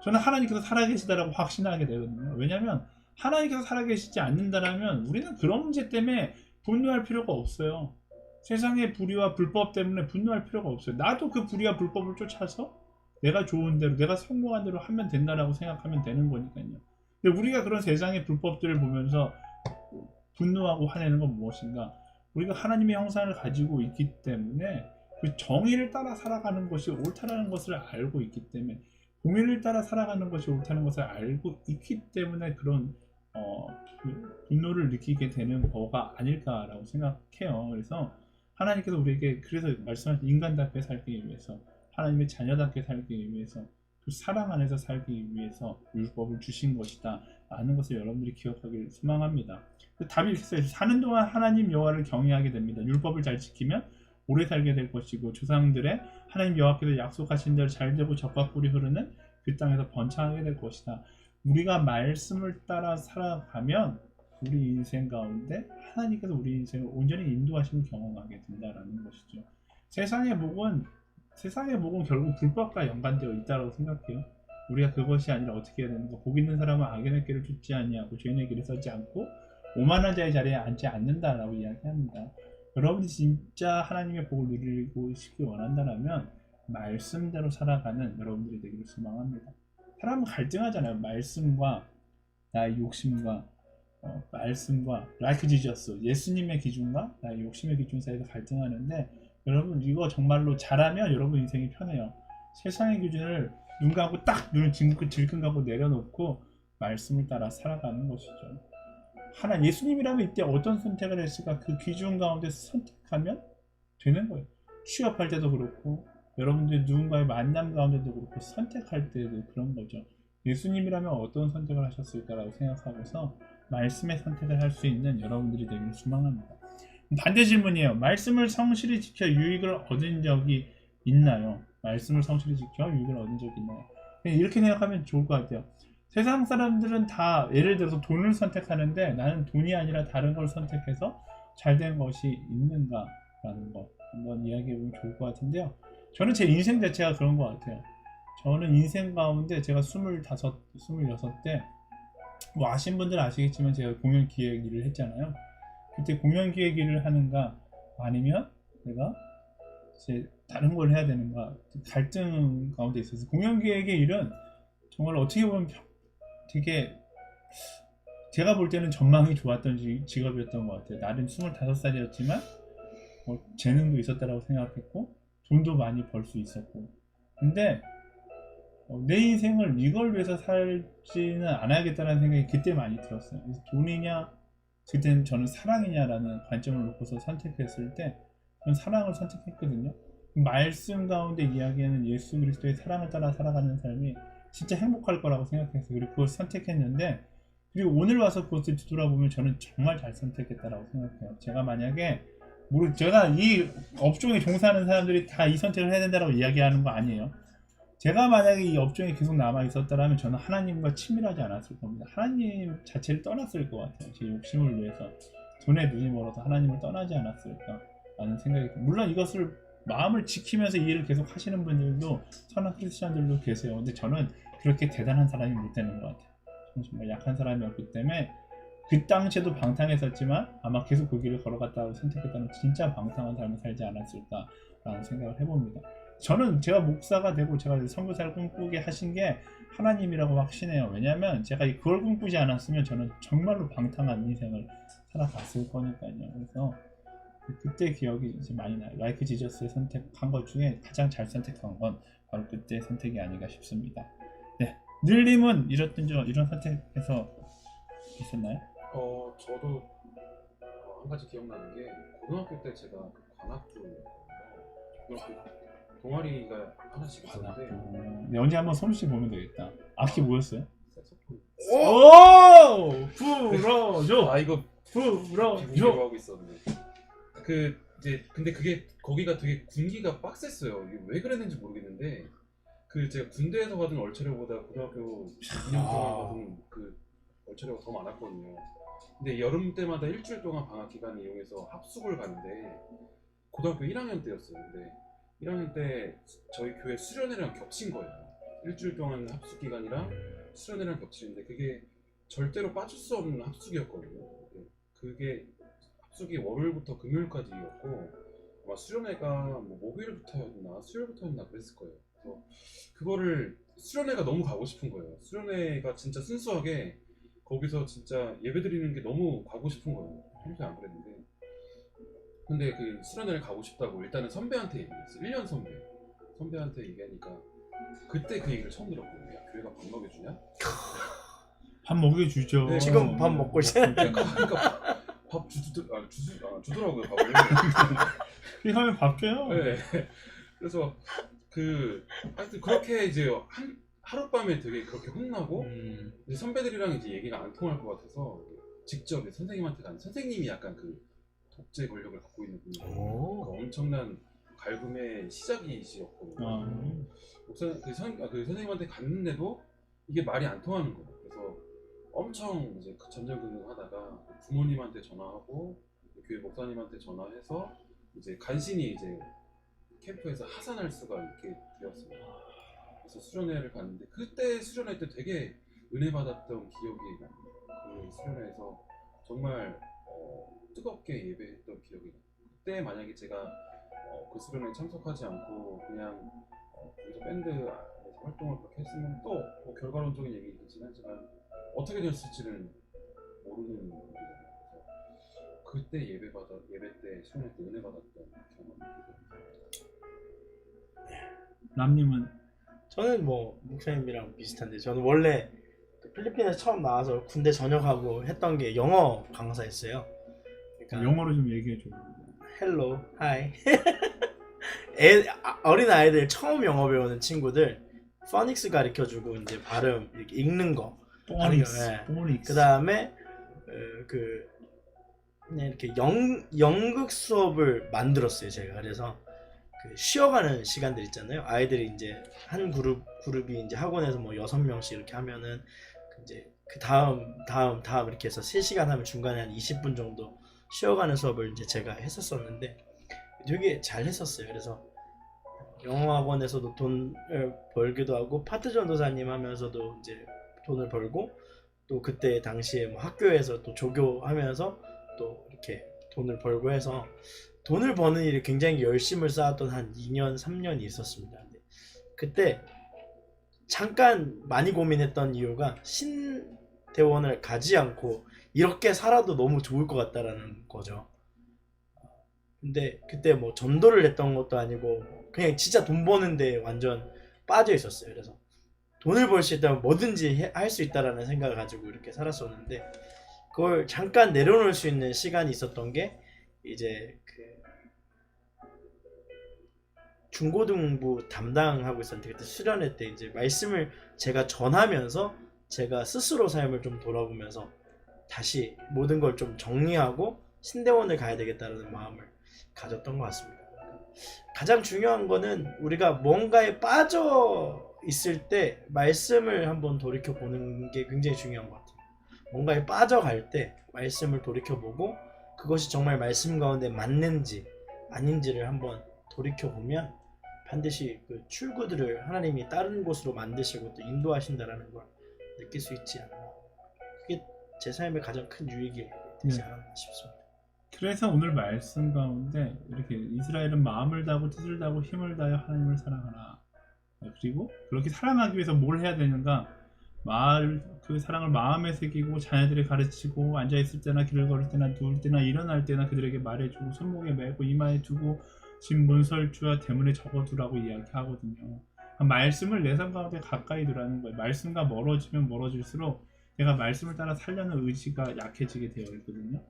저는 하나님께서 살아계시다라고 확신하게 되거든요. 왜냐하면 하나님께서 살아계시지 않는다라면 우리는 그런 문제 때문에 분노할 필요가 없어요. 세상의 불의와 불법 때문에 분노할 필요가 없어요. 나도 그 불의와 불법을 쫓아서 내가 좋은 대로 내가 성공한 대로 하면 된다라고 생각하면 되는 거니까요. 근데 우리가 그런 세상의 불법들을 보면서 분노하고 화내는 건 무엇인가? 우리가 하나님의 형상을 가지고 있기 때문에 그 정의를 따라 살아가는 것이 옳다라는 것을 알고 있기 때문에 공의를 따라 살아가는 것이 옳다는 것을 알고 있기 때문에 그런 분노를 느끼게 되는 거가 아닐까라고 생각해요. 그래서 하나님께서 우리에게 그래서 말씀하신 인간답게 살기 위해서 하나님의 자녀답게 살기 위해서 그 사랑 안에서 살기 위해서 율법을 주신 것이다 라는 것을 여러분들이 기억하길 소망합니다. 답이 이렇게 써있어요. 사는 동안 하나님 여호와를 경외하게 됩니다. 율법을 잘 지키면 오래 살게 될 것이고 조상들의 하나님 여호와께서 약속하신 대로 잘 되고 젖과 꿀이 흐르는 그 땅에서 번창하게 될 것이다. 우리가 말씀을 따라 살아가면 우리 인생 가운데 하나님께서 우리 인생을 온전히 인도하심을 경험하게 된다라는 것이죠. 세상의 복은 결국 불법과 연관되어 있다고 생각해요. 우리가 그것이 아니라 어떻게 해야 되는가? 복 있는 사람은 악인의 길을 쫓지 아니하고 죄인의 길을 서지 않고 오만한 자의 자리에 앉지 않는다라고 이야기합니다. 여러분이 진짜 하나님의 복을 누리고 싶기 원한다면 말씀대로 살아가는 여러분들이 되기를 소망합니다. 사람은 갈등하잖아요. 말씀과 나의 욕심과 말씀과 like Jesus, 예수님의 기준과 나의 욕심의 기준 사이에서 갈등하는데 여러분 이거 정말로 잘하면 여러분 인생이 편해요. 세상의 기준을 눈 감고 딱 눈을 질끈 감고 내려놓고 말씀을 따라 살아가는 것이죠. 예수님이라면 이때 어떤 선택을 했을까? 그 기준 가운데 선택하면 되는 거예요. 취업할 때도 그렇고 여러분들이 누군가의 만남 가운데도 그렇고 선택할 때도 그런 거죠. 예수님이라면 어떤 선택을 하셨을까라고 생각하고서 말씀의 선택을 할 수 있는 여러분들이 되기를 소망합니다. 반대 질문이에요. 말씀을 성실히 지켜 유익을 얻은 적이 있나요? 말씀을 성실히 지켜 유익을 얻은 적이 있나요? 이렇게 생각하면 좋을 것 같아요. 세상 사람들은 다 예를 들어서 돈을 선택하는데 나는 돈이 아니라 다른 걸 선택해서 잘된 것이 있는가라는 거 한번 이야기해보면 좋을 것 같은데요. 저는 제 인생 자체가 그런 것 같아요. 저는 인생 가운데 제가 25, 26때 뭐 아신 분들 아시겠지만 제가 공연 기획 일을 했잖아요. 그때 공연 기획 일을 하는가 아니면 내가 이제 다른 걸 해야 되는가 갈등 가운데 있어서 공연 기획의 일은 정말 어떻게 보면 되게 제가 볼 때는 전망이 좋았던 직업이었던 것 같아요. 나름 25살이었지만 재능도 있었다고 생각했고 돈도 많이 벌 수 있었고 근데 내 인생을 이걸 위해서 살지는 않아야겠다는 생각이 그때 많이 들었어요. 그래서 돈이냐 그때는 저는 사랑이냐라는 관점을 놓고서 선택했을 때 저는 사랑을 선택했거든요. 말씀 가운데 이야기하는 예수 그리스도의 사랑을 따라 살아가는 삶이 진짜 행복할 거라고 생각했어요. 그리고 그걸 선택했는데 그리고 오늘 와서 그것을 뒤돌아보면 저는 정말 잘 선택했다라고 생각해요. 제가 만약에 제가 이 업종에 종사하는 사람들이 다 이 선택을 해야 된다고 이야기하는 거 아니에요. 제가 만약에 이 업종에 계속 남아 있었다면 저는 하나님과 친밀하지 않았을 겁니다. 하나님 자체를 떠났을 것 같아요. 제 욕심을 위해서 돈에 눈이 멀어서 하나님을 떠나지 않았을까라는 생각이 듭니다. 물론 이것을 마음을 지키면서 이 일을 계속 하시는 분들도 선한 크리스천들도 계세요. 근데 저는 그렇게 대단한 사람이 못 되는 것 같아요. 저는 정말 약한 사람이었기 때문에 그 당시에도 방탕했었지만 아마 계속 그 길을 걸어갔다고 선택했다면 진짜 방탕한 삶을 살지 않았을까라는 생각을 해봅니다. 저는 제가 목사가 되고 제가 선교사를 꿈꾸게 하신 게 하나님이라고 확신해요. 왜냐하면 제가 그걸 꿈꾸지 않았으면 저는 정말로 방탕한 인생을 살아갔을 거니까요. 그래서 그때 기억이 이제 많이 나요. 라이크 지저스를 선택한 것 중에 가장 잘 선택한 건 바로 그때 선택이 아닌가 싶습니다. 네, 늘님은 이런 선택에서 있었나요? 저도 한 가지 기억나는 게 고등학교 때 제가 그 관악부 동아리가 하나씩 있었는데 네, 언제 한번 솜씨 보면 되겠다. 악기 뭐였어요? 색소폰. 오! 불어줘! 이거 불어줘! 하고 있었는데 이제 근데 그게 거기가 되게 군기가 빡셌어요. 이게 왜 그랬는지 모르겠는데 제가 군대에서 받은 얼차려보다 고등학교 2년 동안 받은 그 얼차려가 더 많았거든요. 근데 여름 때마다 일주일 동안 방학 기간을 이용해서 합숙을 가는데 고등학교 1학년 때였어요. 근데 1학년 때 저희 교회 수련회랑 겹친 거예요. 일주일 동안 합숙 기간이랑 수련회랑 겹치는데 그게 절대로 빠질 수 없는 합숙이었거든요. 그게 합숙이 월요일부터 금요일까지였고 아마 수련회가 뭐 목요일부터였나 수요일부터였나 그랬을 거예요. 그래서 그거를 수련회가 너무 가고 싶은 거예요. 수련회가 진짜 순수하게 거기서 진짜 예배 드리는 게 너무 가고 싶은 거예요. 평소에 안 그랬는데 근데 그 수련회를 가고 싶다고 일단은 선배한테 얘기했어요. 1년 선배한테 얘기하니까 그때 그 얘기를 처음 들었거든요. 야, 교회가 밥 먹여주냐? 밥 먹여주죠. 네, 지금 밥 먹고 있어요. 그러니까 밥 주더라고요. 밥을. 이 하면 밥 줘요. 네. 그래서 하여튼 그렇게 이제 하룻밤에 되게 그렇게 혼나고 이제 선배들이랑 이제 얘기가 안 통할 것 같아서 직접 선생님한테 가는 선생님이 약간 그 독재 권력을 갖고 있는 분이고 그 엄청난 갈굼의 시작이시였거든요. 그 선생님한테 갔는데도 이게 말이 안 통하는 거예요. 그래서 엄청 이제 전전긍긍하다가 부모님한테 전화하고 교회 목사님한테 전화해서 이제 간신히 이제 캠프에서 하산할 수가 있게 되었습니다. 그래서 수련회를 갔는데 그때 수련회 때 되게 은혜 받았던 기억이 나요. 그 수련회에서 정말 뜨겁게 예배했던 기억이 나요. 그때 만약에 제가 그 수련회에 참석하지 않고 그냥 거기서 밴드 안에서 활동을 그렇게 했으면 또 뭐 결과론적인 얘기이긴 하지만 어떻게 됐을지는 모르는 일이잖아요. 그래서 그때 예배 때 수련회 때 은혜 받았던 경험이 있어요. 남님은 저는 뭐 목사님이랑 비슷한데 저는 원래 필리핀에서 처음 나와서 군대 전역하고 했던 게 영어 강사였어요. 그러니까 영어로 좀 얘기해줘. 헬로, 하이. 어린 아이들 처음 영어 배우는 친구들 포닉스 가르쳐주고 이제 발음 이렇게 읽는 거. 포닉스. 그 다음에 그냥 이렇게 연극 수업을 만들었어요 제가. 그래서 그 쉬어가는 시간들 있잖아요. 아이들이 이제 한 그룹이 이제 학원에서 뭐 6명씩 이렇게 하면은 이제 그 다음 이렇게 해서 3시간 하면 중간에 한 20분 정도 쉬어가는 수업을 이제 제가 했었었는데 되게 잘 했었어요. 그래서 영어 학원에서도 돈을 벌기도 하고 파트 전도사님 하면서도 이제 돈을 벌고 또 그때 당시에 뭐 학교에서 또 조교하면서 또 이렇게 돈을 벌고 해서 돈을 버는 일이 굉장히 열심을 쌓았던 한 2년 3년이 있었습니다. 근데 그때 잠깐 많이 고민했던 이유가 신대원을 가지 않고 이렇게 살아도 너무 좋을 것 같다라는 거죠. 근데 그때 뭐 전도를 했던 것도 아니고 그냥 진짜 돈 버는데 완전 빠져 있었어요. 그래서 돈을 벌 수 있다면 뭐든지 할 수 있다라는 생각을 가지고 이렇게 살았었는데 그걸 잠깐 내려놓을 수 있는 시간이 있었던 게 이제 그 중고등부 담당하고 있었는데 그때 수련회 때 이제 말씀을 제가 전하면서 제가 스스로 삶을 좀 돌아보면서 다시 모든 걸 좀 정리하고 신대원을 가야 되겠다는 마음을 가졌던 것 같습니다. 가장 중요한 거는 우리가 뭔가에 빠져 있을 때 말씀을 한번 돌이켜 보는 게 굉장히 중요한 것 같아요. 뭔가에 빠져갈 때 말씀을 돌이켜 보고 그것이 정말 말씀 가운데 맞는지 아닌지를 한번 돌이켜 보면 반드시 그 출구들을 하나님이 다른 곳으로 만드시고 또 인도하신다라는 걸 느낄 수 있지 않나. 그게 제 삶의 가장 큰 유익이 되지 않았나 싶습니다. 그래서 오늘 말씀 가운데 이렇게 이스라엘은 마음을 다하고 뜻을 다하고 힘을 다하여 하나님을 사랑하라. 그리고 그렇게 사랑하기 위해서 뭘 해야 되는가? 그 사랑을 마음에 새기고 자녀들이 가르치고 앉아있을 때나 길을 걸을 때나 누울 때나 일어날 때나 그들에게 말해주고 손목에 메고 이마에 두고 집 문설주와 대문에 적어두라고 이야기하거든요. 말씀을 내 삶 가운데 가까이 두라는 거예요. 말씀과 멀어지면 멀어질수록 내가 말씀을 따라 살려는 의지가 약해지게 되어 있거든요.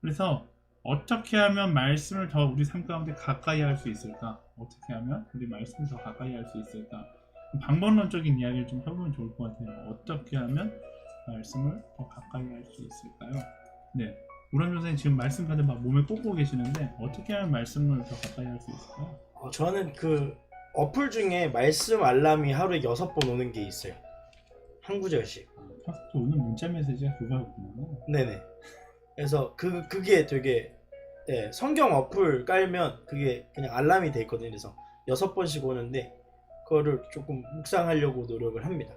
그래서 어떻게 하면 말씀을 더 우리 삶 가운데 가까이 할 수 있을까? 어떻게 하면 우리 말씀을 더 가까이 할 수 있을까? 방법론적인 이야기를 좀 해보면 좋을 것 같아요. 어떻게 하면 말씀을 더 가까이 할 수 있을까요? 네, 우람 선생님 지금 말씀 카드 막 몸에 꽂고 계시는데 어떻게 하면 말씀을 더 가까이 할 수 있을까요? 저는 그 어플 중에 말씀 알람이 하루에 6번 오는 게 있어요. 한 구절씩. 오늘 문자 메시지가 그거였구나. 네네. 그래서 그게 되게 성경 어플 깔면 그게 그냥 알람이 돼 있거든요. 그래서 6번씩 오는데 그거를 조금 묵상하려고 노력을 합니다.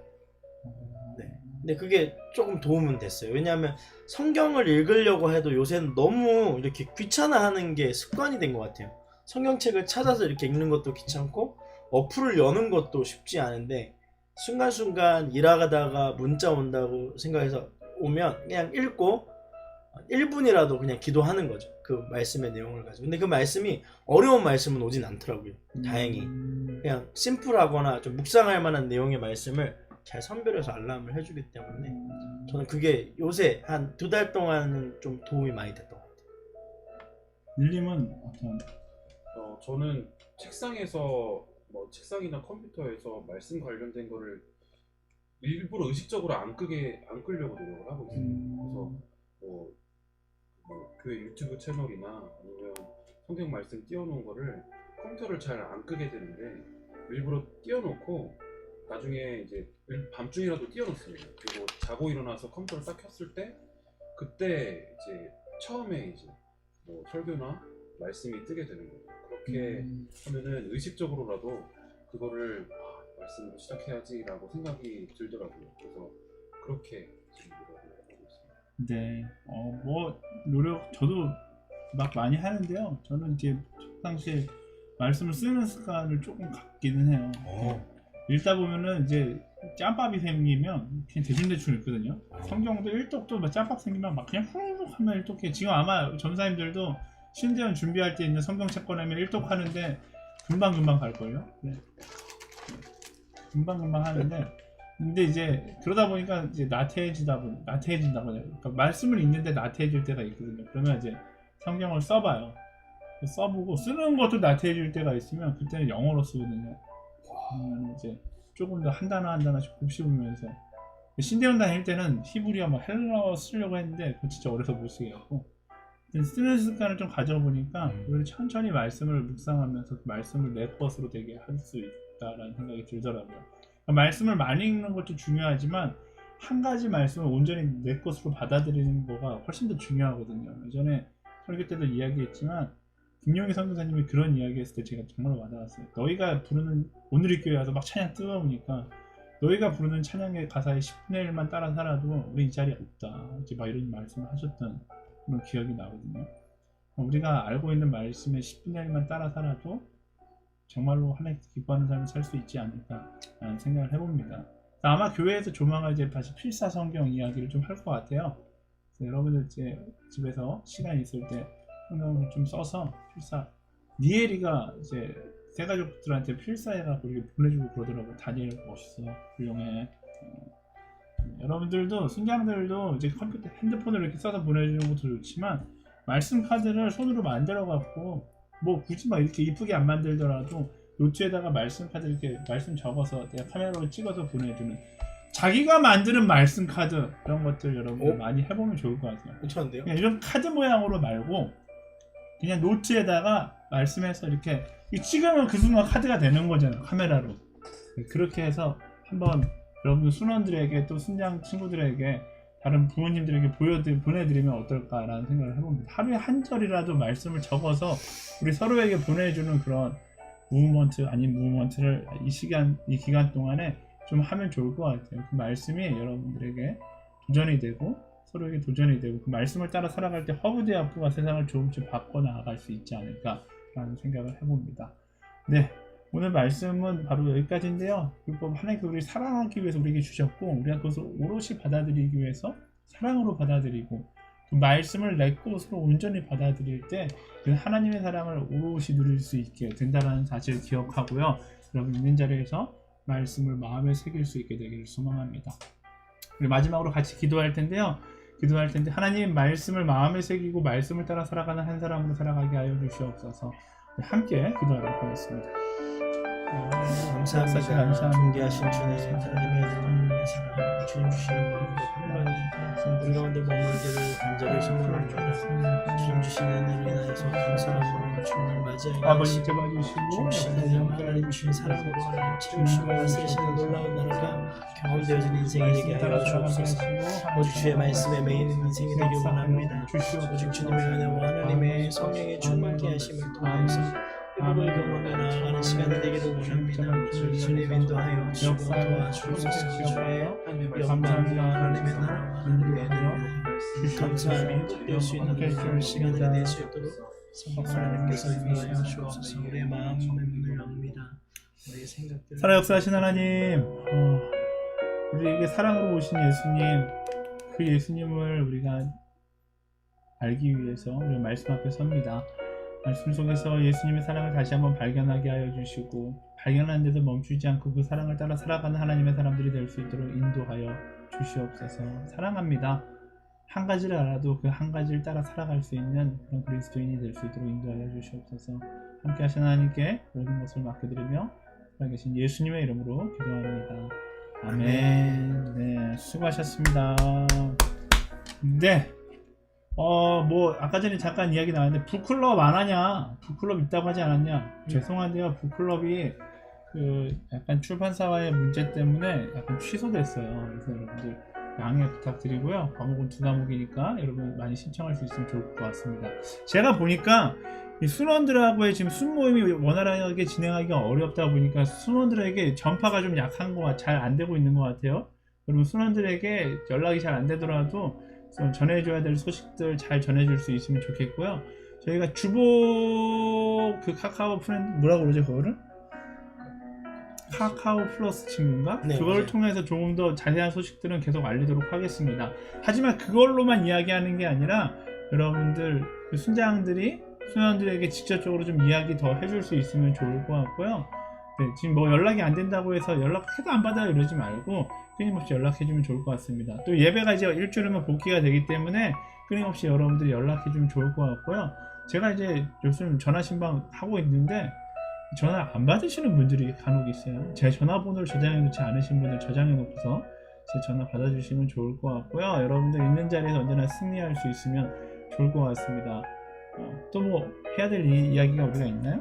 네. 근데 그게 조금 도움은 됐어요. 왜냐하면 성경을 읽으려고 해도 요새는 너무 이렇게 귀찮아하는 게 습관이 된 것 같아요. 성경책을 찾아서 이렇게 읽는 것도 귀찮고 어플을 여는 것도 쉽지 않은데 순간순간 일하다가 문자 온다고 생각해서 오면 그냥 읽고 1분이라도 그냥 기도하는 거죠. 그 말씀의 내용을 가지고. 근데 그 말씀이 어려운 말씀은 오진 않더라고요. 다행히. 그냥 심플하거나 좀 묵상할 만한 내용의 말씀을 잘 선별해서 알람을 해주기 때문에 저는 그게 요새 한 2달 동안은 좀 도움이 많이 됐던 것 같아요. 릴님은 어떤? 저는 책상에서 책상이나 컴퓨터에서 말씀 관련된 거를 일부러 의식적으로 안 끄려고 노력을 하고 있어요. 그래서 교회 유튜브 채널이나 아니면 성경 말씀 띄워놓은 거를 컴퓨터를 잘 안 끄게 되는데 일부러 띄워놓고 나중에 이제 밤중이라도 띄워놓습니다. 그리고 자고 일어나서 컴퓨터를 딱 켰을 때 그때 이제 처음에 이제 설교나 말씀이 뜨게 되는 거예요. 그렇게 하면은 의식적으로라도 그거를 말씀으로 시작해야지라고 생각이 들더라고요. 그래서 그렇게 지금 노력을 하고 있습니다. 네, 노력 저도 막 많이 하는데요. 저는 이제 평상시에 말씀을 쓰는 습관을 조금 갖기는 해요. 읽다 보면은 이제 짬밥이 생기면 그냥 대충대충 읽거든요. 성경도 일독도 막 짬밥 생기면 막 그냥 후루룩 하면 일독해. 지금 아마 전사님들도 신대원 준비할 때 있는 성경책 꺼내면 일독하는데 금방금방 갈걸요. 네. 금방금방 하는데 근데 이제 그러다 보니까 이제 나태해진다고 그러니까 말씀을 읽는데 나태해질 때가 있거든요. 그러면 이제 성경을 써봐요. 써보고 쓰는 것도 나태해질 때가 있으면 그때는 영어로 쓰거든요. 그러면 이제 조금 더 한 단어 한 단어씩 곱씹으면서 신대원 다닐 때는 히브리어 막 헬라어 쓰려고 했는데 그거 진짜 어려서 못 쓰겠고 쓰는 습관을 좀 가져보니까 우리 천천히 말씀을 묵상하면서 말씀을 내 것으로 되게 할 수 있다라는 생각이 들더라고요. 그러니까 말씀을 많이 읽는 것도 중요하지만 한 가지 말씀을 온전히 내 것으로 받아들이는 거가 훨씬 더 중요하거든요. 예전에 설교 때도 이야기했지만 김용희 선교사님이 그런 이야기 했을 때 제가 정말 와닿았어요. 너희가 부르는 오늘의 교회 와서 막 찬양 뜨거우니까 너희가 부르는 찬양의 가사의 10분의 1만 따라 살아도 우리 이 자리에 없다. 이제 막 이런 말씀을 하셨던 그런 기억이 나거든요. 우리가 알고 있는 말씀의 10분의 1만 따라 살아도 정말로 하나님 기뻐하는 삶을 살 수 있지 않을까라는 생각을 해봅니다. 아마 교회에서 조만간 이제 다시 필사 성경 이야기를 좀 할 것 같아요. 그래서 여러분들 이제 집에서 시간 있을 때 성경을 좀 써서 필사 니엘이가 이제 세 가족들한테 필사해가지고 이렇게 보내주고 그러더라고요. 다니엘 멋있어, 훌륭해. 여러분들도 순장들도 이제 컴퓨터 핸드폰을 이렇게 써서 보내주는 것도 좋지만 말씀 카드를 손으로 만들어 갖고 뭐 굳이 막 이렇게 이쁘게 안 만들더라도 노트에다가 말씀 카드 이렇게 말씀 적어서 내가 카메라로 찍어서 보내주는 자기가 만드는 말씀 카드 이런 것들 여러분 어? 많이 해보면 좋을 것 같아요. 괜찮은데요? 그냥 이런 카드 모양으로 말고 그냥 노트에다가 말씀해서 이렇게 찍으면 그 순간 카드가 되는 거잖아요. 카메라로. 그렇게 해서 한번 여러분 순원들에게 또 순장 친구들에게 다른 부모님들에게 보내드리면 어떨까라는 생각을 해봅니다. 하루에 한 절이라도 말씀을 적어서 우리 서로에게 보내주는 그런 무브먼트 아닌 무브먼트를 이 기간 동안에 좀 하면 좋을 것 같아요. 그 말씀이 여러분들에게 도전이 되고 서로에게 도전이 되고 그 말씀을 따라 살아갈 때 허브대학부가 세상을 조금씩 바꿔 나아갈 수 있지 않을까라는 생각을 해봅니다. 네, 오늘 말씀은 바로 여기까지인데요. 율법 하나님께서 우리를 사랑하기 위해서 우리에게 주셨고 우리가 그것을 오롯이 받아들이기 위해서 사랑으로 받아들이고 그 말씀을 내 것으로 온전히 받아들일 때 그 하나님의 사랑을 오롯이 누릴 수 있게 된다는 사실을 기억하고요. 여러분 있는 자리에서 말씀을 마음에 새길 수 있게 되기를 소망합니다. 우리 마지막으로 같이 기도할 텐데 하나님 말씀을 마음에 새기고 말씀을 따라 살아가는 한 사람으로 살아가게 하여 주시옵소서. 함께 기도하도록 하겠습니다. 감사합니다. 존귀하신 주님, 하나님의 사랑을 사랑 주님 주시는 마음으로 우리 가운데 머물기를 간절히 소망합니다. 주님 주시는 은혜로 인하여서 감사함으로 주님을 맞이하게 아버지 하시고 잡아주시고 주님 주시는 하나님 주신 사랑으로 하나님 채우시고 쓰시는 놀라운 나라가 경험되어진 인생이 되게 하여 주옵소서. 오직 주의 말씀에 매이는 인생이 되길 원합니다. 오직 주님의 은혜와 하나님의 성령의 충만케 하심을 통해서 회복을 경험해 나아가는 시간이 되기를 원합니다. 주님 인도하여 주시고 도와주옵소서. 주의 영광과 하나님의 나라와 하나님의 은혜를 감사함이 회복될 수 있는 그런 시간이 될 수 있도록 성령 하나님께서 인도하여 주옵소서. 우리의 마음의 문을 엽니다. 우리의 생각들을 살아 역사하신 하나님, 우리에게 사랑으로 오신 예수님, 그 예수님을 우리가 알기 위해서 우리가 말씀 앞에 섭니다. 말씀 속에서 예수님의 사랑을 다시 한번 발견하게 하여 주시고 발견하는 데서 멈추지 않고 그 사랑을 따라 살아가는 하나님의 사람들이 될 수 있도록 인도하여 주시옵소서. 사랑합니다. 한 가지를 알아도 그 한 가지를 따라 살아갈 수 있는 그런 그리스도인이 될 수 있도록 인도하여 주시옵소서. 함께 하신 하나님께 모든 것을 맡겨드리며 살아계신 예수님의 이름으로 기도합니다. 아멘. 네, 수고하셨습니다. 네. 뭐 아까 전에 잠깐 이야기 나왔는데 북클럽 안 하냐? 북클럽 있다고 하지 않았냐? 죄송한데요. 북클럽이 그 약간 출판사와의 문제 때문에 약간 취소됐어요. 그래서 여러분들 양해 부탁드리고요. 과목은 2과목이니까 여러분 많이 신청할 수 있으면 좋을 것 같습니다. 제가 보니까 이 순원들하고의 지금 순모임이 원활하게 진행하기가 어렵다 보니까 순원들에게 전파가 좀 약한 거 잘 안 되고 있는 것 같아요. 여러분 순원들에게 연락이 잘 안 되더라도 전해줘야 될 소식들 잘 전해줄 수 있으면 좋겠고요. 저희가 주보 그 카카오 프렌드 뭐라고 그러죠 그거를? 카카오 플러스 친구인가? 네, 그걸 맞아요. 통해서 조금 더 자세한 소식들은 계속 알리도록 하겠습니다. 하지만 그걸로만 이야기하는 게 아니라 여러분들 그 순장들이 순원들에게 직접적으로 좀 이야기 더 해줄 수 있으면 좋을 것 같고요. 네, 지금 뭐 연락이 안 된다고 해서 연락해도 안 받아요 이러지 말고 끊임없이 연락해주면 좋을 것 같습니다. 또 예배가 이제 일주일이면 복귀가 되기 때문에 끊임없이 여러분들이 연락해주면 좋을 것 같고요. 제가 이제 요즘 전화 신방 하고 있는데 전화 안 받으시는 분들이 간혹 있어요. 제 전화번호를 저장해 놓지 않으신 분들 저장해 놓고서 제 전화 받아주시면 좋을 것 같고요. 여러분들 있는 자리에서 언제나 승리할 수 있으면 좋을 것 같습니다. 또 뭐 해야 될 이야기가 우리가 있나요?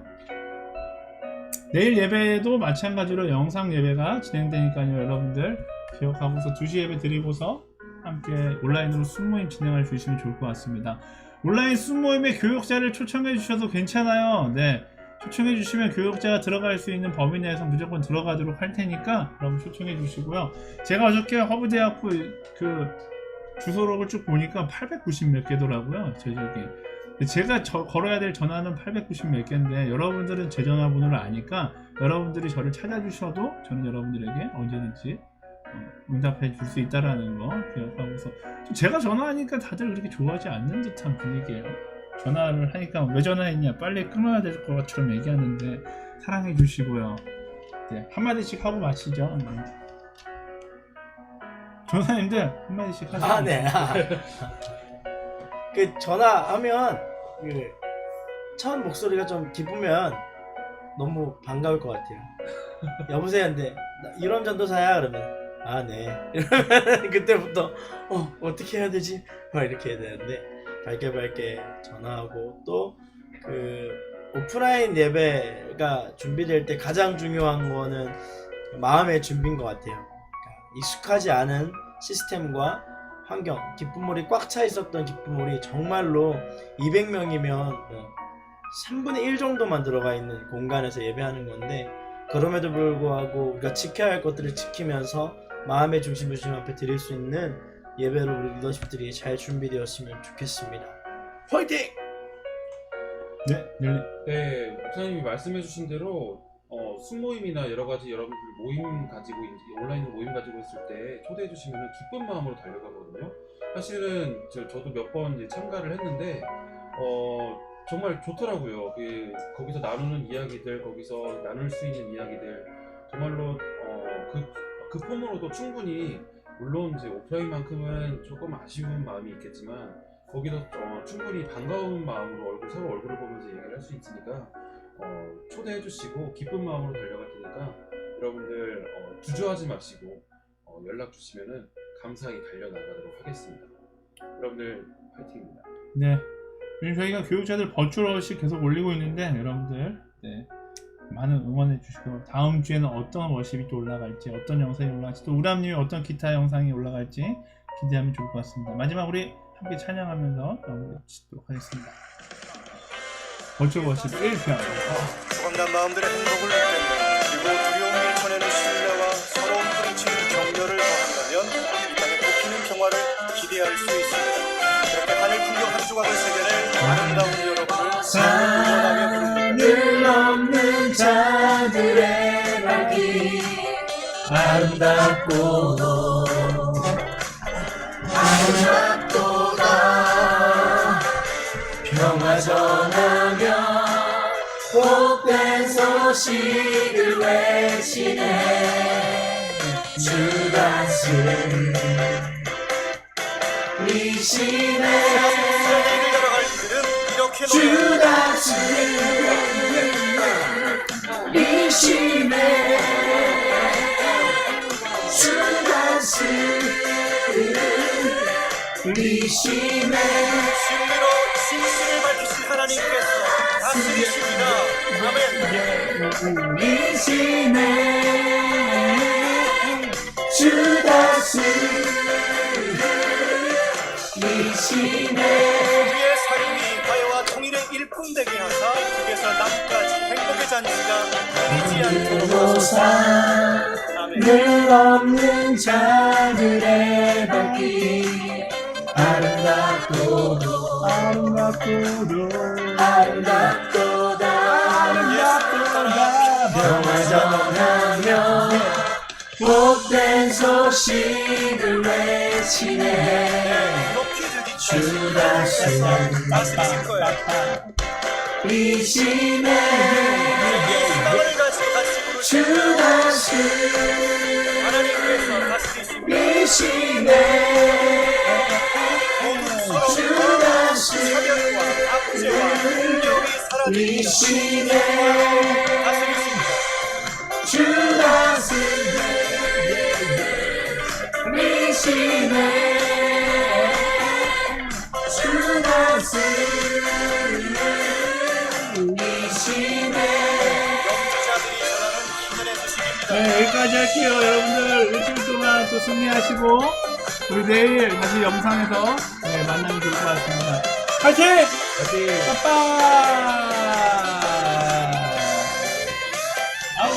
내일 예배도 마찬가지로 영상 예배가 진행되니까요. 여러분들 기억하고서 2시 예배 드리고서 함께 온라인으로 순모임 진행할 수 있으면 좋을 것 같습니다. 온라인 순모임에 교육자를 초청해 주셔도 괜찮아요. 네, 초청해 주시면 교육자가 들어갈 수 있는 범위 내에서 무조건 들어가도록 할 테니까 여러분 초청해 주시고요. 제가 어저께 허브대학부 그 주소록을 쭉 보니까 890 몇 개더라고요. 저기 제가 걸어야 될 전화는 890 몇 개인데 여러분들은 제 전화번호를 아니까 여러분들이 저를 찾아주셔도 저는 여러분들에게 언제든지 응답해 줄 수 있다라는 거 기억하고서 제가 전화하니까 다들 그렇게 좋아하지 않는 듯한 분위기예요. 전화를 하니까 왜 전화했냐 빨리 끊어야 될 것처럼 얘기하는데 사랑해 주시고요. 네, 한마디씩 하고 마치죠. 전화님들 한마디씩 하세요. 아, 네. 그 전화하면 그 첫 목소리가 좀 기쁘면 너무 반가울 것 같아요. 여보세요, 근데 이런 전도사야 그러면 아, 네. 이러면 그때부터 어떻게 해야 되지? 막 이렇게 해야 되는데 밝게 전화하고 또 그 오프라인 예배가 준비될 때 가장 중요한 거는 마음의 준비인 것 같아요. 그러니까 익숙하지 않은 시스템과 환경, 기쁨몰이 꽉 차 있었던 기쁨몰이 정말로 200명이면 3분의 1 정도만 들어가 있는 공간에서 예배하는 건데 그럼에도 불구하고 우리가 지켜야 할 것들을 지키면서 마음의 중심을 주님 앞에 드릴 수 있는 예배로 우리 리더십들이 잘 준비되었으면 좋겠습니다. 화이팅! 네, 목사님이 말씀해주신 대로 순모임이나 여러 가지 여러분들 모임 가지고 온라인으로 모임 가지고 있을 때 초대해 주시면 기쁜 마음으로 달려가거든요. 사실은 저도 몇 번 참가를 했는데 정말 좋더라고요. 거기서 나누는 이야기들, 거기서 나눌 수 있는 이야기들 정말로 그 폼으로도 충분히 물론 이제 오프라인만큼은 조금 아쉬운 마음이 있겠지만 거기서 충분히 반가운 마음으로 서로 얼굴을 보면서 얘기를 할 수 있으니까 초대해 주시고 기쁜 마음으로 달려갈 테니까 여러분들 주저하지 마시고 연락 주시면은 감사하게 달려나가도록 하겠습니다. 여러분들 파이팅입니다. 네. 요즘 저희가 교육자들 버추얼씩 계속 올리고 있는데 여러분들 많은 응원해 주시고 다음 주에는 어떤 워십이 또 올라갈지 어떤 영상이 올라갈지 또 우람님이 어떤 기타 영상이 올라갈지 기대하면 좋을 것 같습니다. 마지막 우리 함께 찬양하면서 마무리하도록 하겠습니다. 버추얼 워십 1편 소강난 마음들의 행복을 느끼는 그리고 두려움을 쳐내는 신뢰와 서러운 부딪히는 격려를 더한다면 이 땅에 꽃피는 평화를 기대할 수 있습니다. 그렇게 하늘 풍경 한 조각을 새겨낼 아름다운 여러분을 응원하며 부릅니다. 늘 없는 자들의 발길 아름답고도 평화 전하며 복된 소식을 외치네 주 다스리시네 세계를 걸어갈 이들은 이렇게 주 다스리시네 주 다스리시네 진리로 진실을 밝히신 하나님께서 다스리십니다. 아멘. 우리시네 주 다스리시네 우리의 삶이 화해와 통일의 일품되게 하사 북에서 남까지 행복의 잔치가 끊이지 않도록 하소서. 아멘. 늘 없는 자들의 발길 아름답도다 평화 전하며 복된 소식을 외치네 높이 들이쳐 주 다스리실 거예요. 다스리시네 희망을 가지고 같이 부르시는 주 하나님께서 다스리십니다. 다스리시네 모든 서러움과 차별과 압제와 능력이 사라지십니다. 다스리십니다. 주 다스리시네 주 다스리시네 영주자들이 전하는 힘의 소식입니다. 네, 여기까지 할게요. 여러분들 일주일 동안 또 승리하시고 우리 내일 다시 영상에서 만나면 좋을 것 같습니다. 파이팅! 빠빠! 아우!